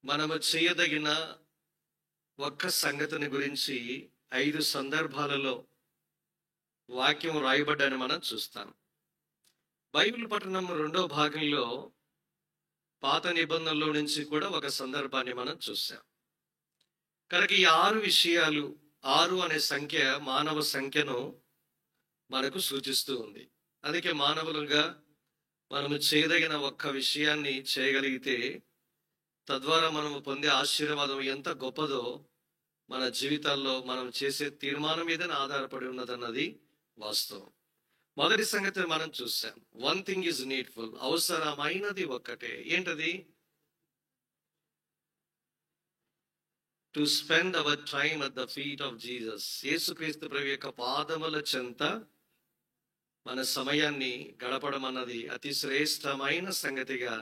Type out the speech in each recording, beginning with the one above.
మనము చేయదగిన ఒక్క సంగతిని గురించి 5 సందర్భాలలో వాక్యం రాయబడ్డాన్ని మనం చూస్తాం. బైబిల్ పఠనం 2వ భాగంలో పాత నిబంధనలో నుంచి కూడా ఒక సందర్భాన్ని మనం చూసాం. కనుక ఈ 6 విషయాలు, 6 అనే సంఖ్య మానవ సంఖ్యను మనకు సూచిస్తూ ఉంది. అందుకే మానవులుగా మనము చేయదగిన ఒక్క విషయాన్ని చేయగలిగితే తద్వారా మనము పొందే ఆశీర్వాదం ఎంత గొప్పదో మన జీవితాల్లో మనం చేసే తీర్మానం మీదనే ఆధారపడి ఉన్నదన్నది వాస్తవం. మొదటి సంగతి మనం చూసాం. 1 thing is needful. అవసరమైనది ఒక్కటే. ఏంటది? To spend our time at the feet of Jesus. యేసుక్రీస్తు ప్రభు యొక్క పాదముల చెంత మన సమయాన్ని గడపడం అన్నది అతి శ్రేష్టమైన సంగతిగా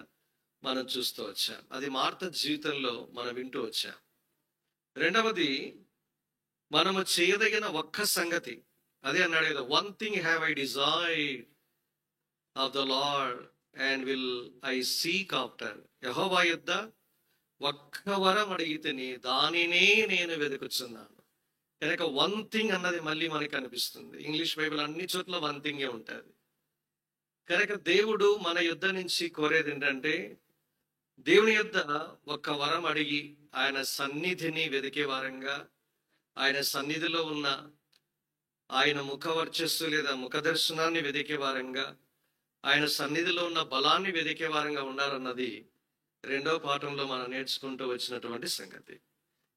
మనం చూస్తూ వచ్చాం. అది మార్త జీవితంలో మనం వింటూ వచ్చాం. రెండవది, మనము చేయదగిన ఒక్క సంగతి, అదే అన్నాడు కదా, 1 thing have I desired of the Lord and will I seek after. యెహోవా యొద్ద ఒక్క వరం అడిగితేనే దానినే నేను వెతుకుచున్నాను. కనుక 1 thing అన్నది మళ్ళీ మనకి అనిపిస్తుంది. ఇంగ్లీష్ బైబిల్ అన్ని చోట్ల 1 thing ఉంటుంది. కనుక దేవుడు మన యుద్ధ నుంచి కోరేది ఏంటంటే, దేవుని యొద్ద ఒక్క వరం అడిగి ఆయన సన్నిధిని వెతికే వారంగా, ఆయన సన్నిధిలో ఉన్న ఆయన ముఖ వర్చస్సు లేదా ముఖ దర్శనాన్ని వెతికే వారంగా, ఆయన సన్నిధిలో ఉన్న బలాన్ని వెతికే వారంగా ఉండాలన్నది 2వ పాఠంలో మనం నేర్చుకుంటూ వచ్చినటువంటి సంగతి.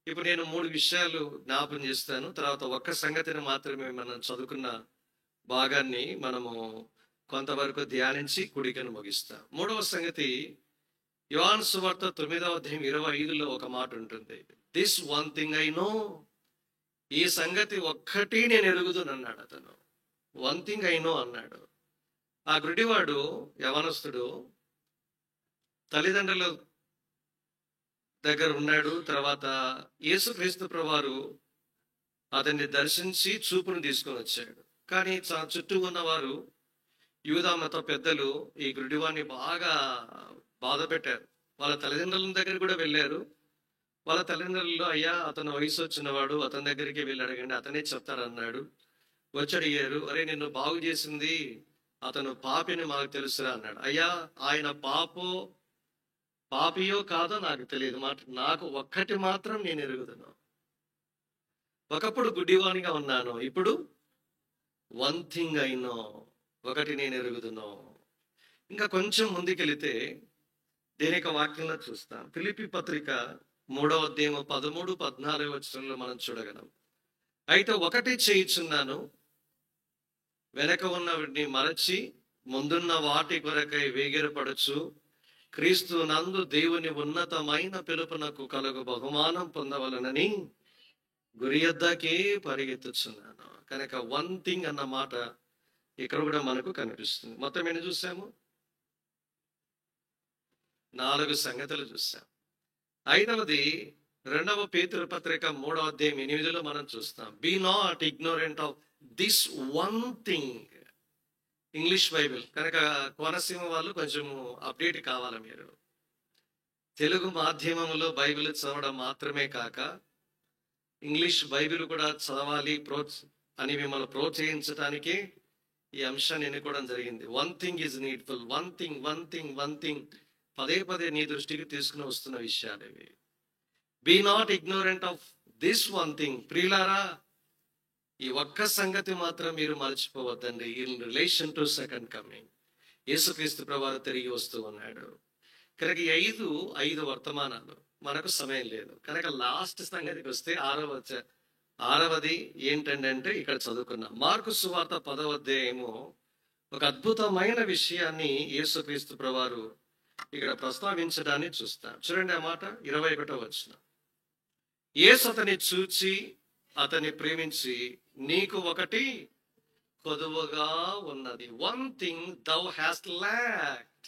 ఇప్పుడు నేను 3 విషయాలు జ్ఞాపం చేస్తాను. తర్వాత ఒక్క సంగతిని మాత్రమే మనం చదువుకున్న భాగాన్ని మనము కొంతవరకు ధ్యానించి కుడికను ముగిస్తాం. 3వ సంగతి, యోహాను సువార్త 9వ అధ్యాయం 25లో ఒక మాట ఉంటుంది. This 1 thing I know. ఈ సంగతి ఒక్కటి నేను ఎరుగుదునన్నాడు అతను. 1 thing I know అన్నాడు. ఆ గుడివాడు యవనస్తుడు తల్లిదండ్రుల దగ్గర ఉన్నాడు. తర్వాత యేసుక్రీస్తు ప్రభువారు అతన్ని దర్శించి చూపును తీసుకొని వచ్చాడు. కానీ చుట్టూ ఉన్నవారు, యూదా మత పెద్దలు ఈ గుడివాడిని బాగా బాధ పెట్టారు. వాళ్ళ తల్లిదండ్రుల దగ్గర కూడా వెళ్ళారు. వాళ్ళ తల్లిదండ్రులు, అయ్యా అతను వయసు వచ్చినవాడు, అతని దగ్గరికి వెళ్ళి అడగండి, అతనే చెప్తారన్నాడు. వచ్చి అడిగారు, అరే నిన్ను బాగు చేసింది అతను పాపిని మాకు తెలుసురా అన్నాడు. అయ్యా ఆయన పాపియో కాదో నాకు తెలియదు, నాకు ఒక్కటి మాత్రం నేను ఎరుగుదును. ఒకప్పుడు గుడ్డివానిగా ఉన్నాను, ఇప్పుడు 1 thing I know. ఒకటి నేను ఎరుగుదును. ఇంకా కొంచెం ముందుకెళితే దేనిక వాక్యంలో చూస్తాం. ఫిలిప్పీ పత్రిక 3వ అధ్యాయం 13, 14 వచనంలో మనం చూడగలం. అయితే ఒకటి చేయుచున్నాను, వెనక ఉన్నవాటిని మరచి ముందున్న వాటి కొరకై వేగిరపడచ్చు, క్రీస్తు నందు దేవుని ఉన్నతమైన పిలుపునకు కలుగు బహుమానం పొందవలనని గురి యొద్దకే పరిగెత్తుచున్నాను. కనుక 1 thing అన్న మాట ఇక్కడ కూడా మనకు కనిపిస్తుంది. మొత్తం ఎన్ని చూసాము? 4 సంగతులు చూసాం. 5వది 2వ పేతురు పత్రిక 3వ అధ్యాయం 8లో మనం చూస్తాం. Be not ignorant of this 1 thing. English Bible కనుక కోనసీమ వాళ్ళు కొంచెం అప్డేట్ కావాలి. మీరు తెలుగు మాధ్యమంలో బైబిల్ చదవడం మాత్రమే కాక ఇంగ్లీష్ బైబిల్ కూడా చదవాలి అని మిమ్మల్ని ప్రోత్సహించడానికే ఈ అంశాన్ని ఎన్నుకోవడం జరిగింది. 1 thing is needful. 1 thing, 1 thing, 1 thing. పదే పదే నీ దృష్టికి తీసుకుని వస్తున్న విషయాలు ఇవి. Be not ignorant of this 1 thing. ప్రియులారా, ఈ ఒక్క సంగతి మాత్రం మీరు మర్చిపోవద్దండి. In relation to second coming, యేసుక్రీస్తు ప్రభువారు తిరిగి వస్తూ ఉన్నాడు. కనుక ఈ 5 వర్తమానాలు, మనకు సమయం లేదు కనుక లాస్ట్ సంగతికి వస్తే 6వది ఏంటంటే ఇక్కడ చదువుకున్నాం. మార్కు సువార్త 10వ అధ్యాయము ఒక అద్భుతమైన విషయాన్ని యేసుక్రీస్తు ప్రభువారు ఇక్కడ ప్రస్తావించడాన్ని చూస్తాం. చూడండి ఆ మాట, 21వ వచనం. యేసు అతన్ని చూచి అతన్ని ప్రేమించి, నీకు ఒకటి కొదువగా ఉన్నది. 1 thing thou hast lacked.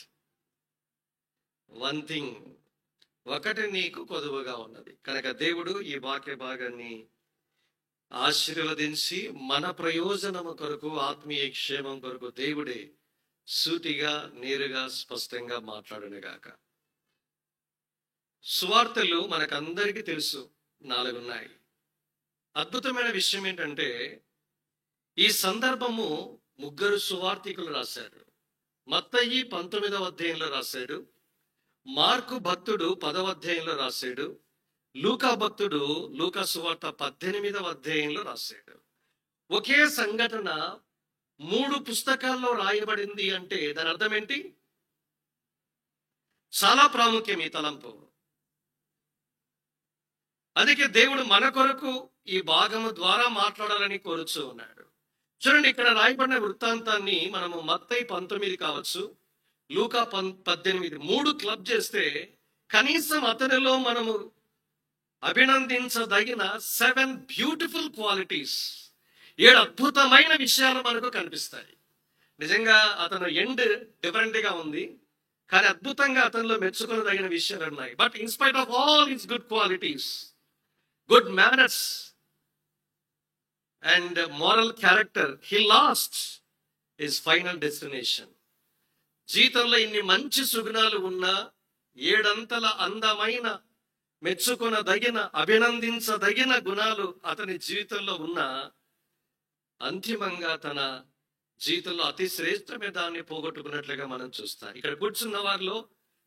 1 thing, ఒకటి నీకు కొదువగా ఉన్నది. కనుక దేవుడు ఈ వాక్య భాగాన్ని ఆశీర్వదించి మన ప్రయోజనము కొరకు, ఆత్మీయ క్షేమం కొరకు దేవుడే సూటిగా నేరుగా స్పష్టంగా మాట్లాడునుగాక. సువార్తలు మనకందరికీ తెలుసు, 4 ఉన్నాయి. అద్భుతమైన విషయం ఏంటంటే ఈ సందర్భము ముగ్గురు సువార్తికులు రాశారు. మత్తయి 19వ అధ్యాయంలో రాశాడు, మార్కు భక్తుడు 10వ అధ్యాయంలో రాశాడు, లూకా భక్తుడు లూకా సువార్త 18వ అధ్యాయంలో రాశాడు. ఒకే సంఘటన 3 పుస్తకాల్లో రాయబడింది అంటే దాని అర్థం ఏంటి? చాలా ప్రాముఖ్యం ఈ తలంపు. అందుకే దేవుడు మన కొరకు ఈ భాగము ద్వారా మాట్లాడాలని కోరుచూ ఉన్నాడు. చూడండి, ఇక్కడ రాయబడిన వృత్తాంతాన్ని మనము మత్తయి 19 కావచ్చు, లూకా 18 3 క్లబ్ చేస్తే కనీసం అతనిలో మనము అభినందించదగిన 7 బ్యూటిఫుల్ క్వాలిటీస్, 7 అద్భుతమైన విషయాలు మనకు కనిపిస్తాయి. నిజంగా అతను ఎండ్ డిఫరెంట్ గా ఉంది, కానీ అద్భుతంగా అతనిలో మెచ్చుకోదగిన విషయాలు ఉన్నాయి. But in spite of all his good qualities, good manners and moral character, he lost his final destination. జీవితంలో ఇన్ని మంచి సుగుణాలు ఉన్న 7 అంతల అందమైన, మెచ్చుకొనదగిన, అభినందించదగిన గుణాలు అతని జీవితంలో ఉన్న అంతిమంగా తన జీవితంలో అతి శ్రేష్టమైన దాన్ని పోగొట్టుకున్నట్లుగా మనం చూస్తాం. ఇక్కడ కూర్చున్న వారిలో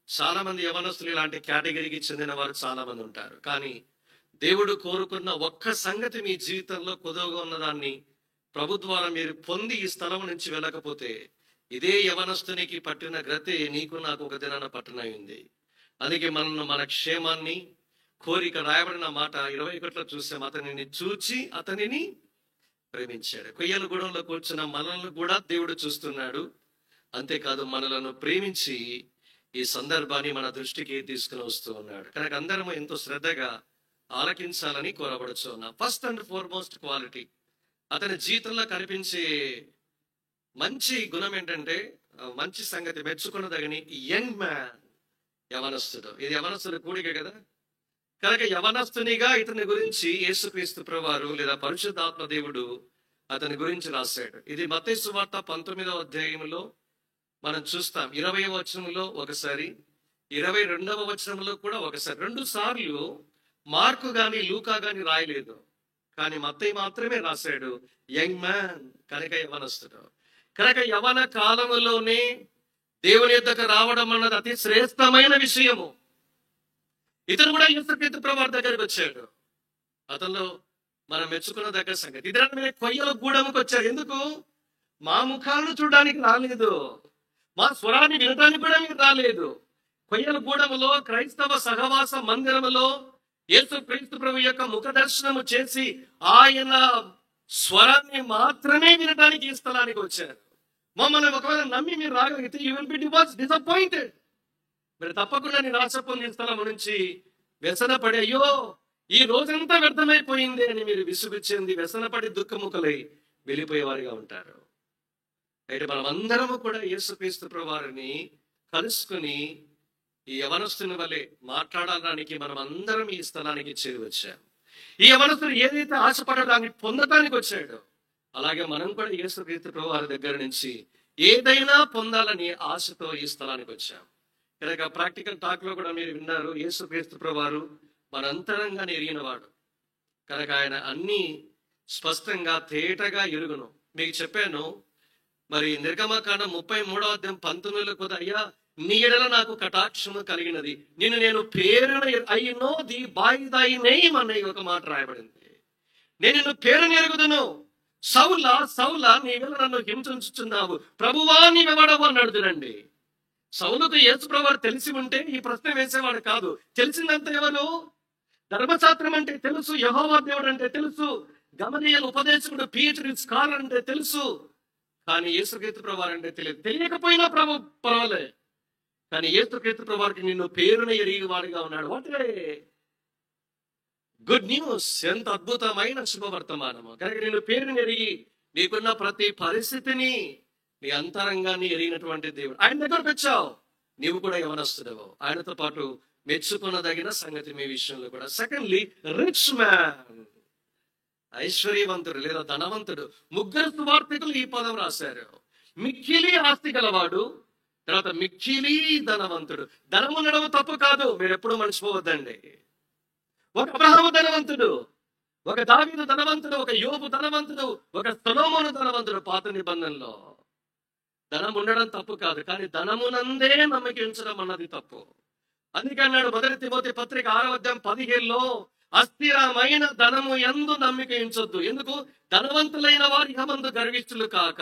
చాలా మంది యవనస్తులు ఇలాంటి కేటగిరీకి చెందిన వారు చాలా మంది ఉంటారు. కానీ దేవుడు కోరుకున్న ఒక్క సంగతి మీ జీవితంలో కొదువుగా ఉన్నదాన్ని ప్రభు ద్వారా మీరు పొంది ఈ స్థలం నుంచి వెళ్ళకపోతే ఇదే యవనస్తునికి పట్టిన గ్రతే నీకు నాకు ఒక దినాన పట్టనయింది. అందుకే మన క్షేమాన్ని కోరిక రాయబడిన మాట 21లో చూసాం, అతనిని చూచి అతనిని ప్రేమించాడు. కొయ్యల గూడెంలో కూర్చున్న మనల్ని కూడా దేవుడు చూస్తున్నాడు. అంతేకాదు మనలను ప్రేమించి ఈ సందర్భాన్ని మన దృష్టికి తీసుకుని వస్తూ ఉన్నాడు. కనుక అందరము ఎంతో శ్రద్ధగా ఆలకించాలని కోరబడుచు ఉన్నాం. ఫస్ట్ అండ్ ఫార్మోస్ట్ క్వాలిటీ, అతని జీవితంలో కనిపించే మంచి గుణం ఏంటంటే, మంచి సంగతి, మెచ్చుకున్నదగని యంగ్ మ్యాన్, యవనస్తుడు. ఇది యవనస్తుడు కూడిక కదా. కనుక యవనస్తునిగా ఇతని గురించి యేసుక్రీస్తు ప్రభువారు లేదా పరిశుద్ధాత్మ దేవుడు అతని గురించి రాశాడు. ఇది మత్తయి సువార్త 19వ అధ్యాయంలో మనం చూస్తాం. 20వ వచనంలో ఒకసారి, 22వ వచనంలో కూడా ఒకసారి. 2 సార్లు మార్కు గాని లూకా గాని రాయలేదు, కానీ మత్తయి మాత్రమే రాశాడు యంగ్ మ్యాన్, కనుక యవనస్తుడు. కనుక యవన కాలములోనే దేవుని యొద్దకు రావడం అన్నది అతి శ్రేష్టమైన విషయము. ఇతను కూడా యేసుక్రీస్తు ప్రభువారి దగ్గరికి వచ్చాడు. అతనిలో మనం మెచ్చుకున్న దగ్గర సంగతి, ఇతర కొయ్యల గూడెంకి వచ్చారు. ఎందుకు? మా ముఖాలను చూడడానికి రాలేదు, మా స్వరాన్ని వినడానికి కూడా మీరు రాలేదు. కొయ్యల గూడెంలో క్రైస్తవ సహవాస మందిరములో యేసుక్రీస్తు ప్రభు యొక్క ముఖ దర్శనము చేసి ఆయన స్వరాన్ని మాత్రమే వినడానికి ఈ స్థలానికి వచ్చారు. మమ్మల్ని ఒకవేళ నమ్మి మీరు రాగలిగితే యూ విల్ బి డిసప్పాయింటెడ్. మీరు తప్పకుండా నిరాశ పొందిన స్థలం నుంచి వ్యసనపడి, అయ్యో ఈ రోజంతా వ్యర్థమైపోయింది అని మీరు విసుగు చెంది వ్యసనపడి దుఃఖముఖలై వెళ్ళిపోయేవారిగా ఉంటారు. అయితే మనం అందరము కూడా యేసుక్రీస్తు ప్రభువారిని కలుసుకుని ఈ యవనస్తుని వలె మాట్లాడడానికి మనం అందరం ఈ స్థలానికి చేరి వచ్చాం. ఈ యవనస్తుడు ఏదైతే ఆశపడడాన్ని పొందడానికి వచ్చాడో, అలాగే మనం కూడా యేసుక్రీస్తు ప్రభువారి దగ్గర నుంచి ఏదైనా పొందాలని ఆశతో ఈ స్థలానికి వచ్చాం. కనుక ప్రాక్టికల్ టాక్ లో కూడా మీరు విన్నారు, యేసుక్రీస్తు ప్రభువారు మన అంతరంగాన్ని ఎరిగినవాడు. కనుక ఆయన అన్ని స్పష్టంగా తేటగా ఎరుగును. మీకు చెప్పాను, మరి నిర్గమకాండం 33వ అధ్యాయం 19లో కూడా, అయ్యా నీ ఎడల నాకు కటాక్షము కలిగినది, నేను పేరున ఐ నో ది బై దై నేమ్ అనే ఒక మాట రాయబడింది. నేను నిన్ను పేరుని ఎరుగుదును. సౌలా సౌలా నీవెల నన్ను హింసించుచున్నావు, ప్రభువా నీవెవడవు అన్నాడు. చూడండి, సౌలుకు యేసు ప్రభువారు తెలిసి ఉంటే ఈ ప్రశ్న వేసేవాడు కాదు. తెలిసిందంత ఎవరు? ధర్మశాస్త్రం అంటే తెలుసు, యెహోవా దేవుడు అంటే తెలుసు, గమలీయేలు ఉపదేశకుడు PhD స్కాలర్ అంటే తెలుసు, కానీ యేసుక్రీస్తు ప్రభువారు అంటే తెలియదు. తెలియకపోయినా పర్వాలే, కానీ యేసుక్రీస్తు ప్రభువారికి నిన్ను పేరున ఎరిగివాడిగా ఉన్నాడు. What good news! ఎంత అద్భుతమైన శుభవర్తమానము. కనుక నిన్ను పేరుని ఎరిగి నీకున్న ప్రతి పరిస్థితిని, నీ అంతరంగాన్ని ఎరిగినటువంటి దేవుడు ఆయన దగ్గరకు వచ్చావు. నీవు కూడా యవనస్తుడవు. ఆయనతో పాటు మెచ్చుకున్నదగిన సంగతి మీ విషయంలో కూడా. సెకండ్లీ, రిచ్ మ్యాన్, ఐశ్వర్యవంతుడు లేదా ధనవంతుడు. ముగ్గురు సువార్తికులు ఈ పదం రాశారు. మిక్కిలి ఆస్తి గలవాడు, తర్వాత మిక్కిలి ధనవంతుడు. ధనం ఉండడం తప్పు కాదు, మీరు ఎప్పుడు మర్చిపోవద్దండి. ఒక అబ్రహాము ధనవంతుడు, ఒక దావీదు ధనవంతుడు, ఒక యోబు ధనవంతుడు, ఒక సొలొమోను ధనవంతుడు పాత నిబంధనలో. ధనం ఉండడం తప్పు కాదు, కానీ ధనమునందే నమ్మకి ఉంచడం అన్నది తప్పు. అందుకే అన్నాడు 1 తిమోతి పత్రిక 6:15 అస్థిరమైన ధనము యందు నమ్మిక ఉంచొద్దు. ఎందుకు? ధనవంతులైన వారి ఇహమందు గర్విష్ఠులు కాక.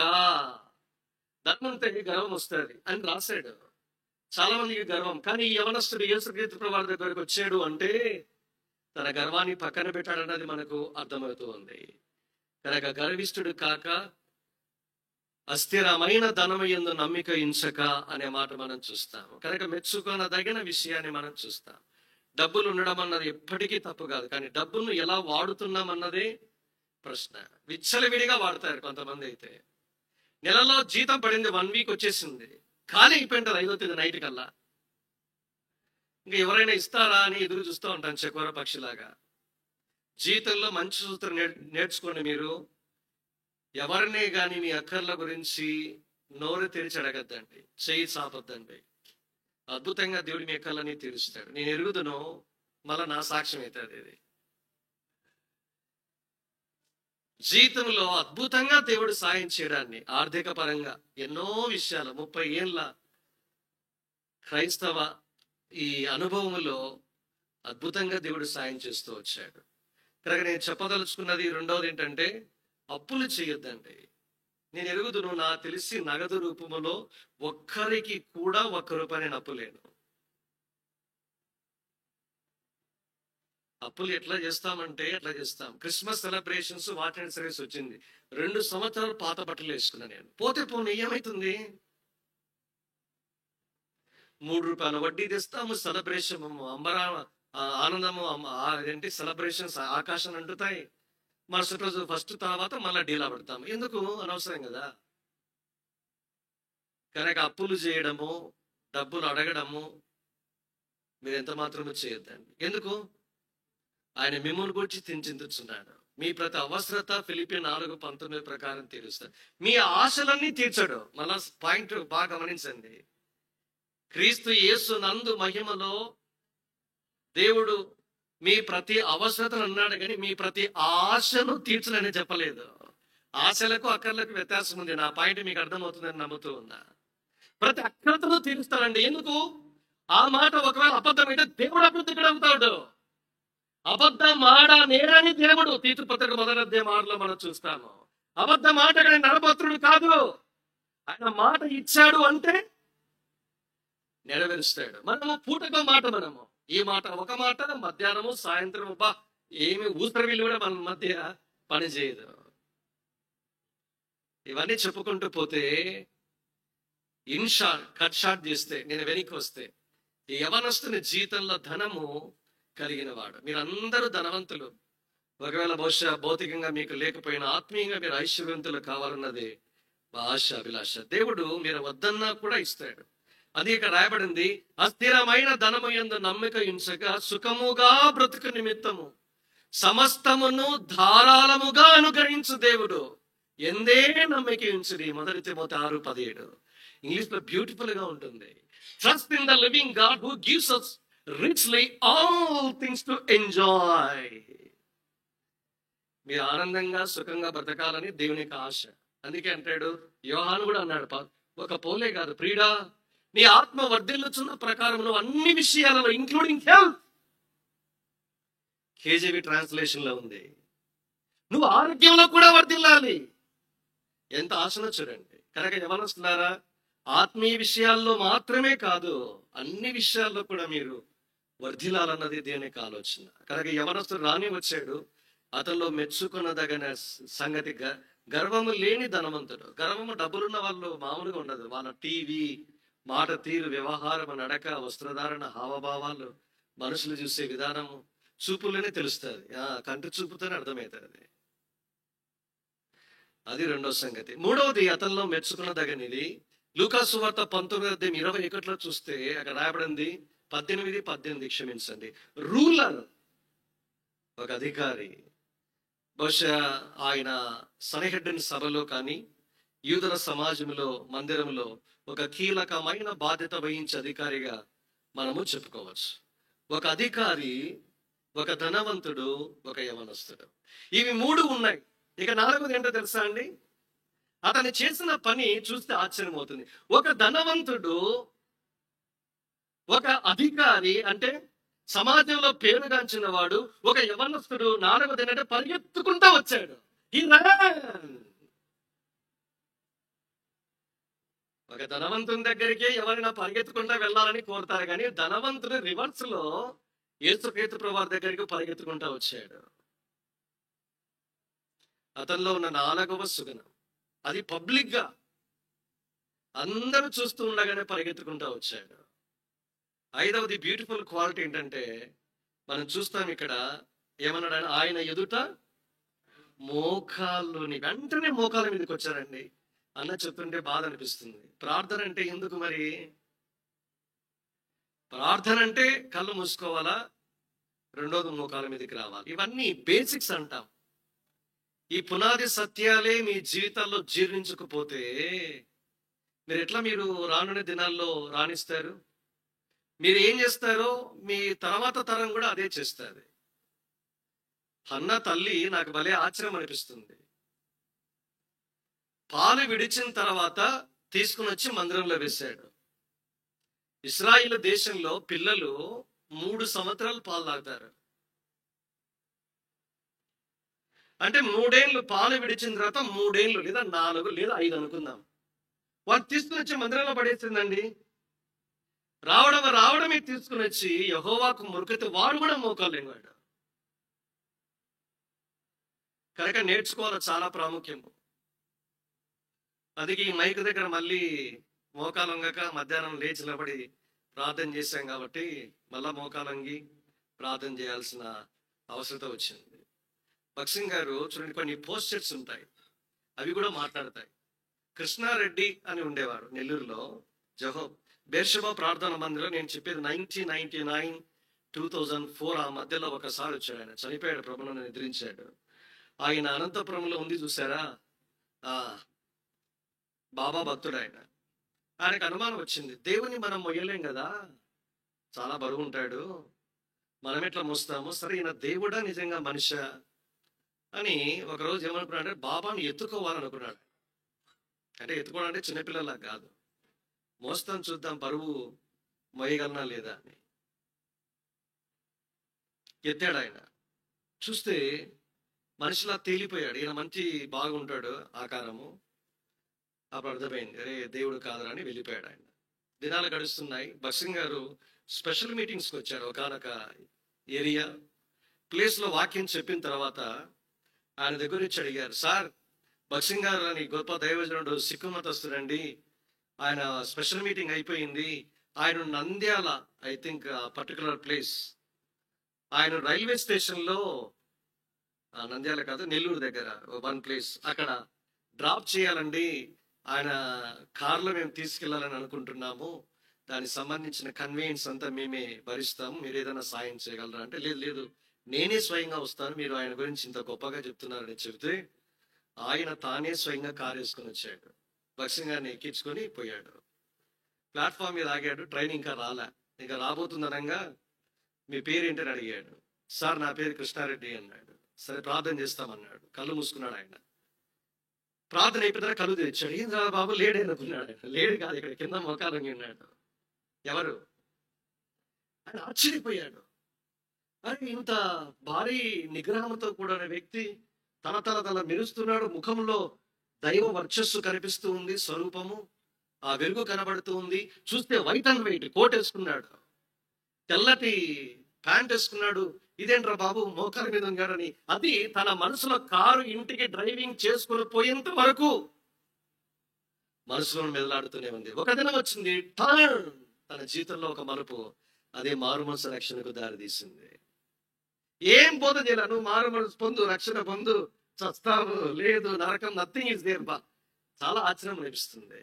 ధనం ఉంటే గర్వం వస్తుంది అని రాశాడు. చాలా మందికి గర్వం, కానీ ఈ యవనస్తుడు యేసుక్రీస్తు ప్రభువు దగ్గరికి వచ్చాడు అంటే తన గర్వాన్ని పక్కన పెట్టాడన్నది మనకు అర్థమవుతూ ఉంది. కనుక గర్విష్ఠుడు కాక అస్థిరమైన ధనము యందు నమ్మిక ఉంచక అనే మాట మనం చూస్తాము. కనుక మెచ్చుకొనదగిన విషయాన్ని మనం చూస్తాం. డబ్బులు ఉండడం అన్నది ఎప్పటికీ తప్పు కాదు, కానీ డబ్బులను ఎలా వాడుతున్నాం అన్నదే ప్రశ్న. విచ్చలవిడిగా వాడతారు కొంతమంది. అయితే నెలలో జీతం పడింది, 1 వీక్ వచ్చేసింది, ఖాళీ అయిపోయింటారు 5వ తేదీ నైట్ కల్లా. ఇంకా ఎవరైనా ఇస్తారా అని ఎదురు చూస్తూ ఉంటాను చకోర పక్షిలాగా. జీవితంలో మంచి సూత్రం నేర్చుకోండి. మీరు ఎవరినే కానీ మీ అక్కర్ల గురించి నోరు తెరిచి అడగద్దండి, చేయి చాపొద్దండి. అద్భుతంగా దేవుడి మీ అక్కర్లని తీరుస్తాడు. నేను ఎరుగుదును, మళ్ళా నా సాక్ష్యం అవుతుంది. ఇది జీవితంలో అద్భుతంగా దేవుడు సాయం చేయడాన్ని, ఆర్థిక పరంగా ఎన్నో విషయాలు 30 ఏళ్ళ క్రైస్తవ ఈ అనుభవంలో అద్భుతంగా దేవుడు సాయం చేస్తూ వచ్చాడు. కనుక నేను చెప్పదలుచుకున్నది రెండవది ఏంటంటే, అప్పులు చేయొద్దండి. నేను ఎరుగుదును, నా తెలిసి నగదు రూపంలో ఒక్కరికి కూడా 1 రూపాయి నేను అప్పులేను. అప్పులు ఎట్లా చేస్తామంటే ఎట్లా చేస్తాం. Christmas celebrations water and service వచ్చింది, 2 సంవత్సరాలు పాత బట్టలు వేసుకున్నా నేను. పోతే పోనీ ఏమవుతుంది? 3 రూపాయల వడ్డీ తెస్తాము, సెలబ్రేషన్ అంబరా ఆనందము ఏంటి సెలబ్రేషన్స్ ఆకాశం అంటుతాయి. మరుసటి రోజు ఫస్ట్ తర్వాత మళ్ళీ డీలా పడతాము. ఎందుకు? అనవసరం కదా. కనుక అప్పులు చేయడము, డబ్బులు అడగడము మీరు ఎంత మాత్రమే చేయొద్దండి. ఎందుకు? ఆయన మిమ్మల్ని గురించి చింతిస్తున్నాడు. మీ ప్రతి అవసరత ఫిలిప్పీ 4:19 ప్రకారం తీరుస్తాడు. మీ ఆశలన్నీ తీర్చడు. మళ్ళా పాయింట్ బాగా గమనించండి. క్రీస్తు యేసు నందు మహిమలో దేవుడు మీ ప్రతి అవసరతను అన్నాడు, కానీ మీ ప్రతి ఆశను తీర్చనని చెప్పలేదు. ఆశలకు అక్కర్లకు వ్యత్యాసం ఉంది. నా పాయింట్ మీకు అర్థమవుతుందని నమ్ముతూ ఉన్నా. ప్రతి అక్కరతను తీరుస్తాడండి. ఎందుకు? ఆ మాట ఒకవేళ అబద్ధం అయితే దేవుడు అభివృద్ధి అవుతాడు. అబద్ధం ఆడ నేరని దేవుడు తీతు పత్రిక 1:6 మనం చూస్తాము. అబద్ధ మాట నరపత్రుడు కాదు. ఆయన మాట ఇచ్చాడు అంటే నెరవేరుస్తాడు. మనము పూటకో మాట, మనము ఈ మాట ఒక మాట, మధ్యాహ్నము సాయంత్రం ఏమి ఊసరవిల్లు కూడా మన మధ్య పని చేయదు. ఇవన్నీ చెప్పుకుంటూ పోతే కట్ షార్ట్ చేస్తే, నేను వెనక్కి వస్తే, ఈ యవనస్తుని జీవితంలో ధనము కలిగిన వాడు. మీరందరూ ధనవంతులు. ఒకవేళ బహుశా భౌతికంగా మీకు లేకపోయినా ఆత్మీయంగా మీరు ఐశ్వర్యవంతులు కావాలన్నది ఆశ, అభిలాష. దేవుడు మీరు వద్దన్నా కూడా ఇస్తాడు. అది ఇక్కడ రాయబడింది, అస్థిరమైన ధనము యందు నమ్మిక ఉంచక సుఖముగా బ్రతుకు నిమిత్తము సమస్తమును ధారాళముగా అనుగ్రహించు దేవుడు ఎందే నమ్మిక ఉంచుడి. 1 తిమోతి 6:17 ఇంగ్లీష్ లో బ్యూటిఫుల్ గా ఉంటుంది. Trust in the living God who gives us richly all things to enjoy. మీరు ఆనందంగా సుఖంగా బ్రతకాలని దేవునికి ఆశ. అందుకే అంటాడు, యోహాను కూడా అన్నాడు, ఒక పోలే కాదు ప్రియుడా, నీ ఆత్మ వర్ధిల్లుచున్న ప్రకారంలో అన్ని విషయాలలో ఇంక్లూడింగ్ హెల్త్, కేజీవి ట్రాన్స్లేషన్ లో ఉంది, నువ్వు ఆరోగ్యంలో కూడా వర్ధిల్లాలి. ఎంత ఆశనో చూడండి. కనుక యవనస్తున్నారా, ఆత్మీయ విషయాల్లో మాత్రమే కాదు అన్ని విషయాల్లో కూడా మీరు వర్ధిల్లాలన్నది దేవునికి ఆలోచన. కనుక యవనస్తుడు రాని వచ్చాడు, అతనిలో మెచ్చుకున్నదగిన సంగతి గర్వము లేని ధనవంతుడు. గర్వము డబ్బులున్న వాళ్ళు మామూలుగా ఉండదు. వాళ్ళ టీవీ, మాట తీరు, వ్యవహారం, నడక, వస్త్రధారణ, హావభావాలు, మనుషులు చూసే విధానము చూపులోనే తెలుస్తుంది. కంటి చూపుతోనే అర్థమవుతుంది. అది రెండో సంగతి. మూడవది అతనిలో మెచ్చుకున్నదగినది లూకా సువార్త 19:21 చూస్తే అక్కడ రాయబడింది, 18 క్షమించండి. రూలర్, ఒక అధికారి, బహుశా ఆయన సనహెడ్డిన్ సభలో కానీ యూదుల సమాజంలో మందిరంలో ఒక కీలకమైన బాధ్యత వహించే అధికారిగా మనము చెప్పుకోవచ్చు. ఒక అధికారి, ఒక ధనవంతుడు, ఒక యవనస్తుడు, ఇవి మూడు ఉన్నాయి. ఇక నాలుగోది ఏంటో తెలుసా అండి? అతను చేసిన పని చూస్తే ఆశ్చర్యం అవుతుంది. ఒక ధనవంతుడు, ఒక అధికారి అంటే సమాజంలో పేరుగాంచిన వాడు, ఒక యవనస్తుడు, నాలుగోది ఏంటంటే పరిగెత్తుకుంటూ వచ్చాడు. He ran. ఒక ధనవంతుని దగ్గరికి ఎవరైనా పరిగెత్తుకుంటూ వెళ్ళాలని కోరుతారు, కానీ ధనవంతుడు రివర్స్ లో యేసుక్రీస్తు ప్రభువారి దగ్గరికి పరిగెత్తుకుంటూ వచ్చాడు. అతనిలో ఉన్న నాలుగవ సుగుణం, అది పబ్లిక్ గా అందరూ చూస్తూ ఉండగానే పరిగెత్తుకుంటూ వచ్చాడు. ఐదవది బ్యూటిఫుల్ క్వాలిటీ ఏంటంటే, మనం చూస్తాం ఇక్కడ ఏమన్నాడు ఆయన ఎదుట మోకాళ్ళుని, వెంటనే మోకాళ్ళ మీదకి వచ్చారండి. అన్న చెప్తుంటే బాధ అనిపిస్తుంది. ప్రార్థన అంటే ఎందుకు మరి? ప్రార్థన అంటే కళ్ళు మూసుకోవాలా, రెండోది మోకాళ్ళ మీదకి రావాలి. ఇవన్నీ బేసిక్స్ అంటాం. ఈ పునాది సత్యాలే మీ జీవితాల్లో జీర్ణించకపోతే మీరు రానున్న దినాల్లో రాణిస్తారు? మీరు ఏం చేస్తారో మీ తర్వాత తరం కూడా అదే చేస్తారు. హన్న తల్లి నాకు భలే ఆశ్చర్యం అనిపిస్తుంది. పాలు విడిచిన తర్వాత తీసుకుని వచ్చి మందిరంలో వేశాడు. ఇశ్రాయేల్ దేశంలో పిల్లలు 3 సంవత్సరాలు పాలు తాగుతారు. అంటే 3 ఏళ్ళు పాలు విడిచిన తర్వాత 3 ఏళ్ళు లేదా 4 లేదా 5 అనుకుందాం, వాళ్ళు తీసుకుని వచ్చి మందిరంలో పడేసిందండి. రావడమే తీసుకుని వచ్చి యెహోవాకు మొరకితే వాడు కూడా మోకాలేనివాడు. కనుక నేర్చుకోవాలి, చాలా ప్రాముఖ్యము. అది ఈ మైక్ దగ్గర మళ్ళీ మోకాలంగక మధ్యాహ్నం లేచి నిలబడి ప్రార్థన చేశాం కాబట్టి మళ్ళా మోకాలంగి ప్రార్థన చేయాల్సిన అవసరత వచ్చింది. భక్సింగ్ గారు చూడండి, కొన్ని పోస్టర్స్ ఉంటాయి, అవి కూడా మాట్లాడతాయి. కృష్ణారెడ్డి అని ఉండేవారు నెల్లూరులో, బేర్షెబా ప్రార్థన మందిలో. నేను చెప్పేది 1999, 2004 ఆ మధ్యలో ఒకసారి వచ్చాడు. ఆయన చనిపోయాడు, ప్రభువును నిద్రించాడు. ఆయన అనంతపురంలో ఉంది చూసారా, బాబా భక్తుడు ఆయన. ఆయనకు అనుమానం వచ్చింది, దేవుని మనం మొయ్యలేం కదా, చాలా బరువు ఉంటాడు, మనం ఎట్లా మోస్తాము, సరే ఈయన దేవుడా నిజంగా మనిషా అని ఒకరోజు ఏమనుకున్నాడంటే బాబాను ఎత్తుకోవాలనుకున్నాడు. అంటే ఎత్తుకోవడం అంటే చిన్నపిల్లలా కాదు, మోస్తాం చూద్దాం బరువు మొయ్యగలనా లేదా అని. ఎత్తాడు. ఆయన చూస్తే మనిషిలా తేలిపోయాడు. ఈయన మంచి బాగుంటాడు ఆకారము. అప్పుడు అర్థమైంది, అరే దేవుడు కాదురా అని వెళ్ళిపోయాడు ఆయన. దినాలు గడుస్తున్నాయి. భక్సింగ్ గారు స్పెషల్ మీటింగ్స్కి వచ్చారు. ఒకనొక ఏరియా ప్లేస్లో వాక్యం చెప్పిన తర్వాత ఆయన దగ్గర నుంచి అడిగారు, సార్ భక్సింగ్ గారు అని గొప్ప దైవజనుడు సిక్కు మతస్థుడండి, ఆయన స్పెషల్ మీటింగ్ అయిపోయింది, ఆయన Nandyal I think particular place, ఆయన రైల్వే స్టేషన్లో, నంద్యాల కాదు నెల్లూరు దగ్గర 1 ప్లేస్, అక్కడ డ్రాప్ చేయాలండి, ఆయన కార్లో మేము తీసుకెళ్లాలని అనుకుంటున్నాము, దానికి సంబంధించిన కన్వీనియన్స్ అంతా మేమే భరిస్తాము, మీరు ఏదైనా సాయం చేయగలరా అంటే, లేదు నేనే స్వయంగా వస్తాను, మీరు ఆయన గురించి ఇంత గొప్పగా చెప్తున్నారని చెబితే ఆయన తానే స్వయంగా కారు వేసుకొని వచ్చాడు. భక్సింగ్ గారిని ఎక్కించుకొని పోయాడు. ప్లాట్ఫామ్ మీద ఆగాడు. ట్రైన్ ఇంకా రాలే, ఇంకా రాబోతుందనంగా మీ పేరు ఏంటని అడిగాడు. సార్ నా పేరు కృష్ణారెడ్డి అన్నాడు. సరే ప్రార్థన చేస్తామన్నాడు. కళ్ళు మూసుకున్నాడు ఆయన. ప్రార్థన అయిపోయిన కళ్ళు తెచ్చాడు. ఏం రా బాబు లేడే అనుకున్నాడు ఆయన. లేడు కాదు, ఇక్కడ కింద మోకాలంగి ఉన్నాడు. ఎవరు? ఆయన ఆశ్చర్యపోయాడు. అరే ఇంత భారీ నిగ్రహంతో కూడిన వ్యక్తి తల మెరుస్తున్నాడు, ముఖంలో దైవ వర్చస్సు కనిపిస్తూ ఉంది, స్వరూపము ఆ వెలుగు కనబడుతూ ఉంది. చూస్తే వైట్ అండ్ వైట్ కోట్ వేసుకున్నాడు, తెల్లటి ప్యాంట్ వేసుకున్నాడు. ఇదేంట్రా బాబు మోకాల మీద ఉన్నాడని, అది తన మనసులో కారు ఇంటికి డ్రైవింగ్ చేసుకుని పోయేంత వరకు మనసులో మెదలాడుతూనే ఉంది. ఒక దినం వచ్చింది, తన జీవితంలో ఒక మలుపు. అదే మారు మనసు రక్షణకు దారి తీసింది. ఏం బోధ చేయలేను, మారు మనసు పొందు, రక్షణ పొందు, చస్తావు లేదు, నరకం, నథింగ్ ఇస్ దేర్ బా. చాలా ఆశ్చర్యం అనిపిస్తుంది.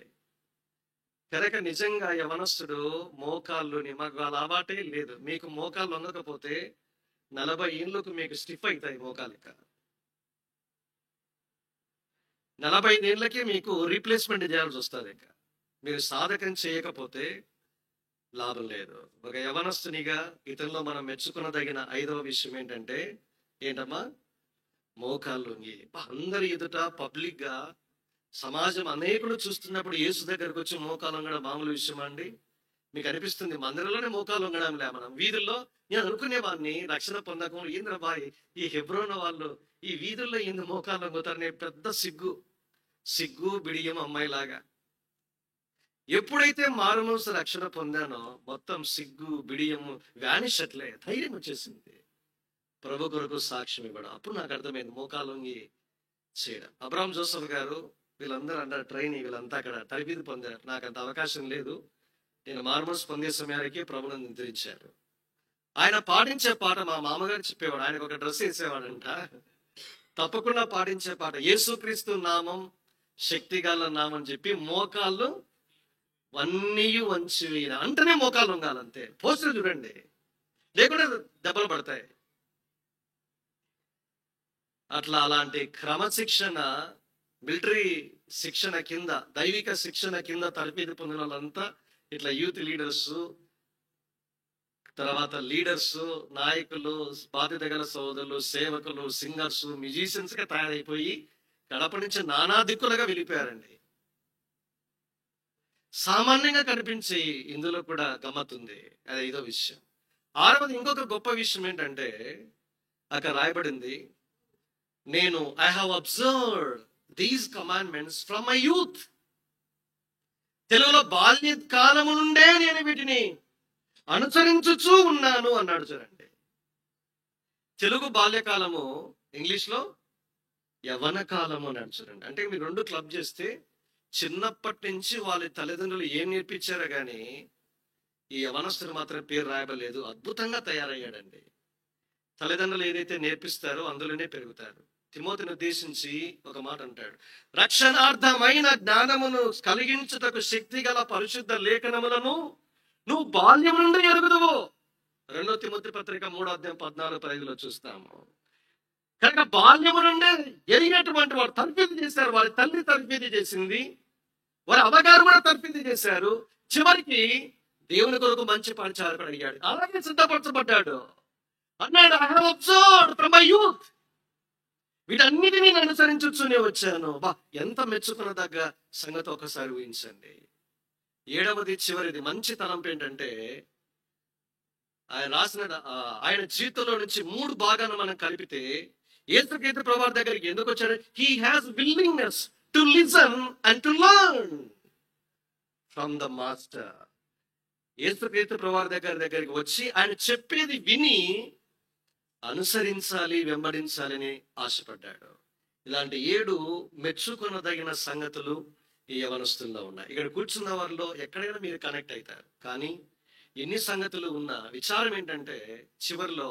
కనుక నిజంగా యవనస్తుడు మోకాళ్ళుని, మాకు వాళ్ళ అలవాటే లేదు. మీకు మోకాళ్ళు ఉండకపోతే 40 ఏళ్ళకు మీకు స్టిఫ్ అవుతాయి మోకాలిక. 45 ఏళ్ళకే మీకు రీప్లేస్మెంట్ చేయాల్సి వస్తుంది. ఇక మీరు సాధకం చేయకపోతే లాభం లేదు. ఒక యవనస్తునిగా ఇతనిలో మనం మెచ్చుకునదగిన 5వ విషయం ఏంటంటే, ఏంటమ్మా? మోకాళ్ళు వంగి అందరి ఎదుట పబ్లిక్ గా సమాజం అనేకులు చూస్తున్నప్పుడు యేసు దగ్గరకు వచ్చి మోకాలు వంగడం మామూలు విషయమా అండి? మీకు అనిపిస్తుంది మందిరంలోనే మోకాలు వంగడంలే, మనం వీధుల్లో నేను అనుకునేవాడిని రక్షణ పొందకం ఏంద్ర బాయ్ ఈ హెబ్రోన వాళ్ళు ఈ వీధుల్లో ఏంది మోకాలు వంగుతారనే పెద్ద సిగ్గు బిడియం అమ్మాయిలాగా. ఎప్పుడైతే మారుమనసు రక్షణ పొందానో మొత్తం సిగ్గు బిడియము వ్యానిష్, అట్లే ధైర్యం వచ్చేసింది ప్రభు కొరకు సాక్ష్యం ఇవ్వడం. అప్పుడు నాకు అర్థమైంది మోకాలు వంగి చేయడం. అబ్రహాం జోసెఫ్ గారు వీళ్ళందరూ అన్నారు ట్రైన్, వీళ్ళంతా అక్కడ తరబీదు పొందారు. నాకు అంత అవకాశం లేదు. నేను మారుమనసు పొందే సమయానికి ప్రభువును నిద్రించారు. ఆయన పాడించే పాట మా మామగారు చెప్పేవాడు. ఆయనకు ఒక డ్రెస్ వేసేవాడంట, తప్పకుండా పాడించే పాట యేసుక్రీస్తు నామం శక్తిగల నామం చెప్పి మోకాళ్ళు వన్నీ వంచి వేయన అంటేనే మోకాలు వంగాలంతే. పోస్టర్ చూడండి, లేకుండా దెబ్బలు పడతాయి. అలాంటి క్రమశిక్షణ మిలిటరీ శిక్షణ కింద, దైవిక శిక్షణ కింద తరబేతి పొందిన వాళ్ళంతా ఇట్లా యూత్ లీడర్స్, తర్వాత లీడర్స్, నాయకులు, బాధ్యత గల సోదరులు, సేవకులు, సింగర్స్, మ్యూజిషియన్స్ గా తయారైపోయి కడప నుంచి నానా దిక్కులుగా వెళ్ళిపోయారండి. సామాన్యంగా కనిపించి ఇందులో కూడా గమ్మతుంది. అది 5వ విషయం. 6వది ఇంకొక గొప్ప విషయం ఏంటంటే అక్కడ రాయబడింది, నేను I have observed these commandments from my youth. తెలుగులో బాల్యకాలము నుండే నేను వీటిని అనుసరించుచూ ఉన్నాను అన్నాడు. చూడండి, తెలుగు బాల్యకాలము, ఇంగ్లీష్ లో యవన కాలము అన్నాడు. చూడండి, అంటే మీరు 2 క్లబ్ చేస్తే చిన్నప్పటి నుంచి వాళ్ళ తల్లిదండ్రులు ఏం నేర్పించారో గాని ఈ యవనస్తుడు మాత్రం పేరు రాయబలేదు. అద్భుతంగా తయారయ్యాడండి. తల్లిదండ్రులు ఏదైతే నేర్పిస్తారో అందులోనే పెరుగుతారు. తిమోతిని ఉద్దేశించి ఒక మాట అంటాడు, రక్షణార్థమైన జ్ఞానమును కలిగించుటకు శక్తి గల పరిశుద్ధ లేఖనములను నువ్వు బాల్యం నుండి ఎరుగుదువు. 2 తిమోతి పత్రిక 3:14-15 చూస్తాము. కనుక బాల్యము నుండే ఎరిగినటువంటి వారు తర్ఫీదు చేశారు. వారి తల్లి తర్ఫీదు చేసింది, వారి అమ్మగారు కూడా తర్ఫీదు చేశారు. చివరికి దేవుని కొరకు మంచి పరిచారకుడు అడిగాడు, అలాగే సిద్ధపరచబడ్డాడు. అన్నాడు, I have observed from my youth. వీటన్నిటినీ నేను అనుసరించునే వచ్చాను. ఎంత మెచ్చుకున్నదగ్గ సంగతి ఒకసారి ఊహించండి. 7వది చివరిది మంచి తలంపు ఏంటంటే, ఆయన రాసిన ఆయన జీవితంలో నుంచి 3 భాగాలను మనం కలిపితే యేసుక్రీస్తు ప్రభువు దగ్గరికి ఎందుకు వచ్చాడు? He has willingness to listen and to learn from the master. యేసుక్రీస్తు ప్రభువు దగ్గరికి వచ్చి ఆయన చెప్పేది విని అనుసరించాలి, వెంబడించాలని ఆశపడ్డాడు. ఇలాంటి 7 మెచ్చుకొనదగిన సంగతులు ఈ యవనస్తుల్లో ఉన్నాయి. ఇక్కడ కూర్చున్న వారిలో ఎక్కడైనా మీరు కనెక్ట్ అవుతారు. కానీ ఎన్ని సంగతులు ఉన్నా విచారం ఏంటంటే చివరిలో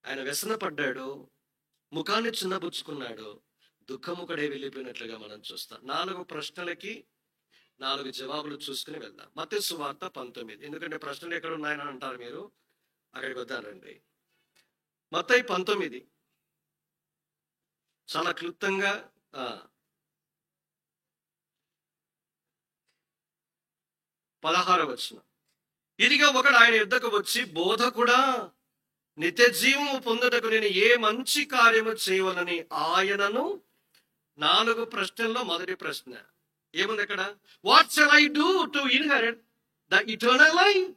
ఆయన వ్యసనపడ్డాడు, ముఖాన్ని చిన్నబుచ్చుకున్నాడు, దుఃఖముఖడే వెళ్ళిపోయినట్లుగా మనం చూస్తాం. 4 ప్రశ్నలకి 4 జవాబులు చూసుకుని వెళ్దాం. మత్తయి సువార్త 19. ఎందుకంటే ప్రశ్నలు ఎక్కడ ఉన్నాయని అంటారు మీరు, అక్కడికి వద్దానండి. మత్తయి 19 చాలా క్లుప్తంగా 16వ వచనం. ఇదిగా ఒకడు ఆయన యుద్ధకు వచ్చి, బోధకుడా, నిత్య జీవము పొందుటకు నేను ఏ మంచి కార్యము చేయవలని ఆయనను 4 ప్రశ్నల్లో మొదటి ప్రశ్న ఏముంది అక్కడ? What shall I do to inherit the eternal life?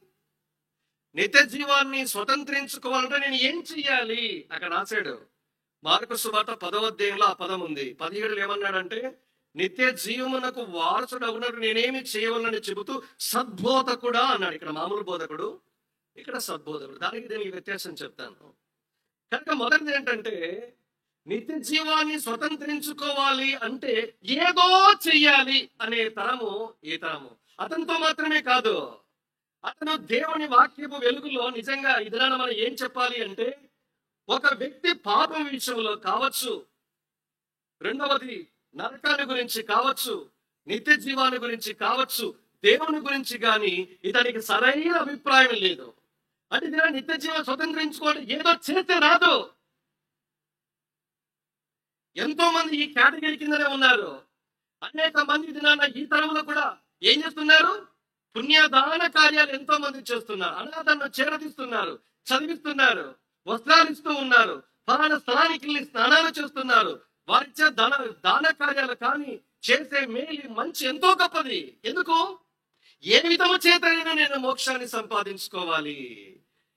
నిత్య జీవాన్ని స్వతంత్రించుకోవాలంటే నేను ఏం చెయ్యాలి? అక్కడ రాశాడు. మార్కు సువార్త 10వ అధ్యాయంలో ఆ పదం ఉంది. 17 ఏమన్నాడంటే, నిత్య జీవమునకు వారసుడు ఉన్నట్టు నేనేమి చేయవాలని చెబుతూ సద్బోధకుడా అన్నాడు. ఇక్కడ మామూలు బోధకుడు, ఇక్కడ సద్బోధకుడు. దానికి దీనికి వ్యత్యాసం చెప్తాను. కనుక మొదటిది ఏంటంటే, నిత్య జీవాన్ని స్వతంత్రించుకోవాలి అంటే ఏదో చెయ్యాలి అనే తరము ఈ తరము. అతనితో మాత్రమే కాదు, అతను దేవుని వాక్యపు వెలుగులో నిజంగా ఇదిలా మనం ఏం చెప్పాలి అంటే, ఒక వ్యక్తి పాపం విషయంలో కావచ్చు, రెండవది నరకాన్ని గురించి కావచ్చు, నిత్య జీవాన్ని గురించి కావచ్చు, దేవుని గురించి కానీ ఇతనికి సరైన అభిప్రాయం లేదు. అంటే నిత్య జీవం స్వతంత్రించుకోవడం ఏదో చేస్తే రాదు. ఎంతో మంది ఈ కేటగిరీ కిందనే ఉన్నారు. అనేక మంది దినాన ఈ తరంలో కూడా ఏం చేస్తున్నారు? పుణ్యదాన కార్యాలు ఎంతో మంది చేస్తున్నారు. అనాథలను చేరదీస్తున్నారు, చదివిస్తున్నారు, వస్త్రాలు ఇస్తూ ఉన్నారు, ఫలానా స్థలానికి వెళ్ళి స్నానాలు చేస్తున్నారు. వారిచ్చే దాన కార్యాలు కానీ చేసే మేలు మంచి ఎంతో గొప్పది. ఎందుకు? ఏ విధము చేతనైనా నేను మోక్షాన్ని సంపాదించుకోవాలి.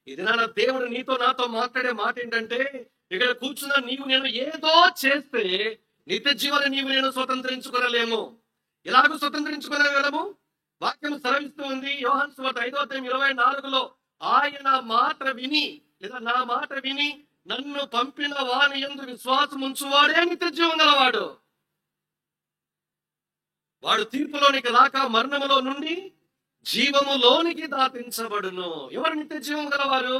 ఇది నా దేవుడు నీతో నాతో మాట్లాడే మాట ఏంటంటే, ఇక్కడ కూర్చున్న నీవు నేను ఏదో చేస్తే నిత్య జీవాన్ని నీవు నేను స్వతంత్రించుకోలేము. ఎలాగో స్వతంత్రించుకోగలము? వాక్యం సెలవిస్తూ ఉంది యోహాను సువార్త 5:24 ఆయన మాట విని, లేదా నా మాట విని నన్ను పంపిన వాని యందు విశ్వాసం ఉంచువాడే నిత్య జీవం గలవాడు. వాడు తీర్పులోనికి రాక మరణములో నుండి జీవములోనికి దాటించబడును. ఎవరు నిత్య జీవం గలవారు?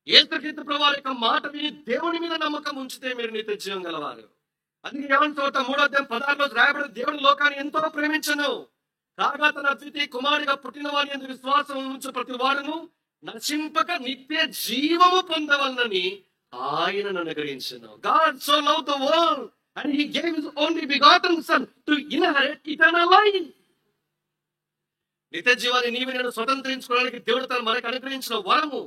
యేసుక్రీస్తు ప్రభువారి యొక్క మాట విని దేవుని మీద నమ్మకం ఉంచితే మీరు నిత్య జీవం గలవారు. అందుకే యోహాను సువార్త 3:16 రాయబడిన దేవుని లోకాన్ని ఎంతో ప్రేమించను కాగా తన అద్వితీయ కుమారుడిగా పుట్టిన వారి యందు విశ్వాసం ఉంచు ప్రతి వాడును నశింపక నిత్య జీవము పొందవలనని ఆయనను అనుగ్రహించెను. God so loved the world and he gave his only begotten son to inherit eternal life. నిత్య జీవాన్ని నీవు నేను స్వతంత్రించుకోవడానికి దేవుడు తను మనకు అనుగ్రహించిన వరము,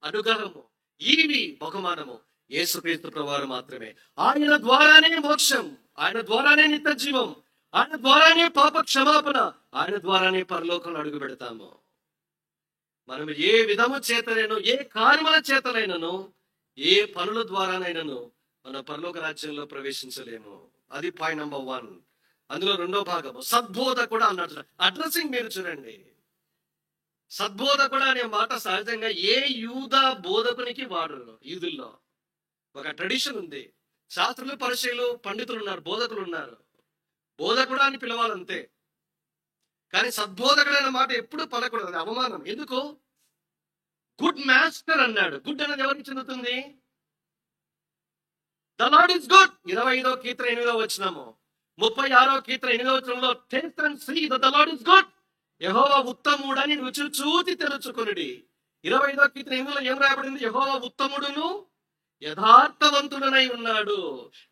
అనుగ్రహము, ఈవి బహుమానము యేసుక్రీస్తు ప్రభువారు మాత్రమే. ఆయన ద్వారానే మోక్షం, ఆయన ద్వారానే నిత్య జీవం, ఆయన ద్వారానే పాప క్షమాపణ, ఆయన ద్వారానే పరలోకంలో అడుగు పెడతాము. మనం ఏ విధము చేతనైనా, ఏ కార్యముల చేతనైనను, ఏ పనుల ద్వారానైనాను మన పరలోక రాజ్యంలో ప్రవేశించలేము. అది పాయింట్ నెంబర్ 1. అందులో రెండో భాగము సద్బోధకుడు అన్నట్టు అడ్రసింగ్ మీరు చూడండి. సద్బోధకుడు అనే మాట సహజంగా ఏ యూద బోధకునికి వాడరు. యూదుల్లో ఒక ట్రెడిషన్ ఉంది. శాస్త్రులు, పరిచయులు, పండితులు ఉన్నారు, బోధకులు ఉన్నారు. బోధకుడు అని పిలవాలంతే. కానీ సద్బోధకుడు అనే మాట ఎప్పుడు పలకూడదు, అది అవమానం. ఎందుకు? గుడ్ మాస్టర్ అన్నాడు. గుడ్ అనేది ఎవరికి చెందుతుంది? The Lord is good. 25వ కీర్తన 8వ వచనము, 36వ కీర్తన 8వ వచనంలో taste and see that the Lord is good, యెహోవా ఉత్తముడని రుచి చూచి తెరుచుకొనుడి. 25వ కీర్తన 8లో ఏం రాయబడింది? యెహోవా ఉత్తముడును యథార్థవంతుడనై ఉన్నాడు.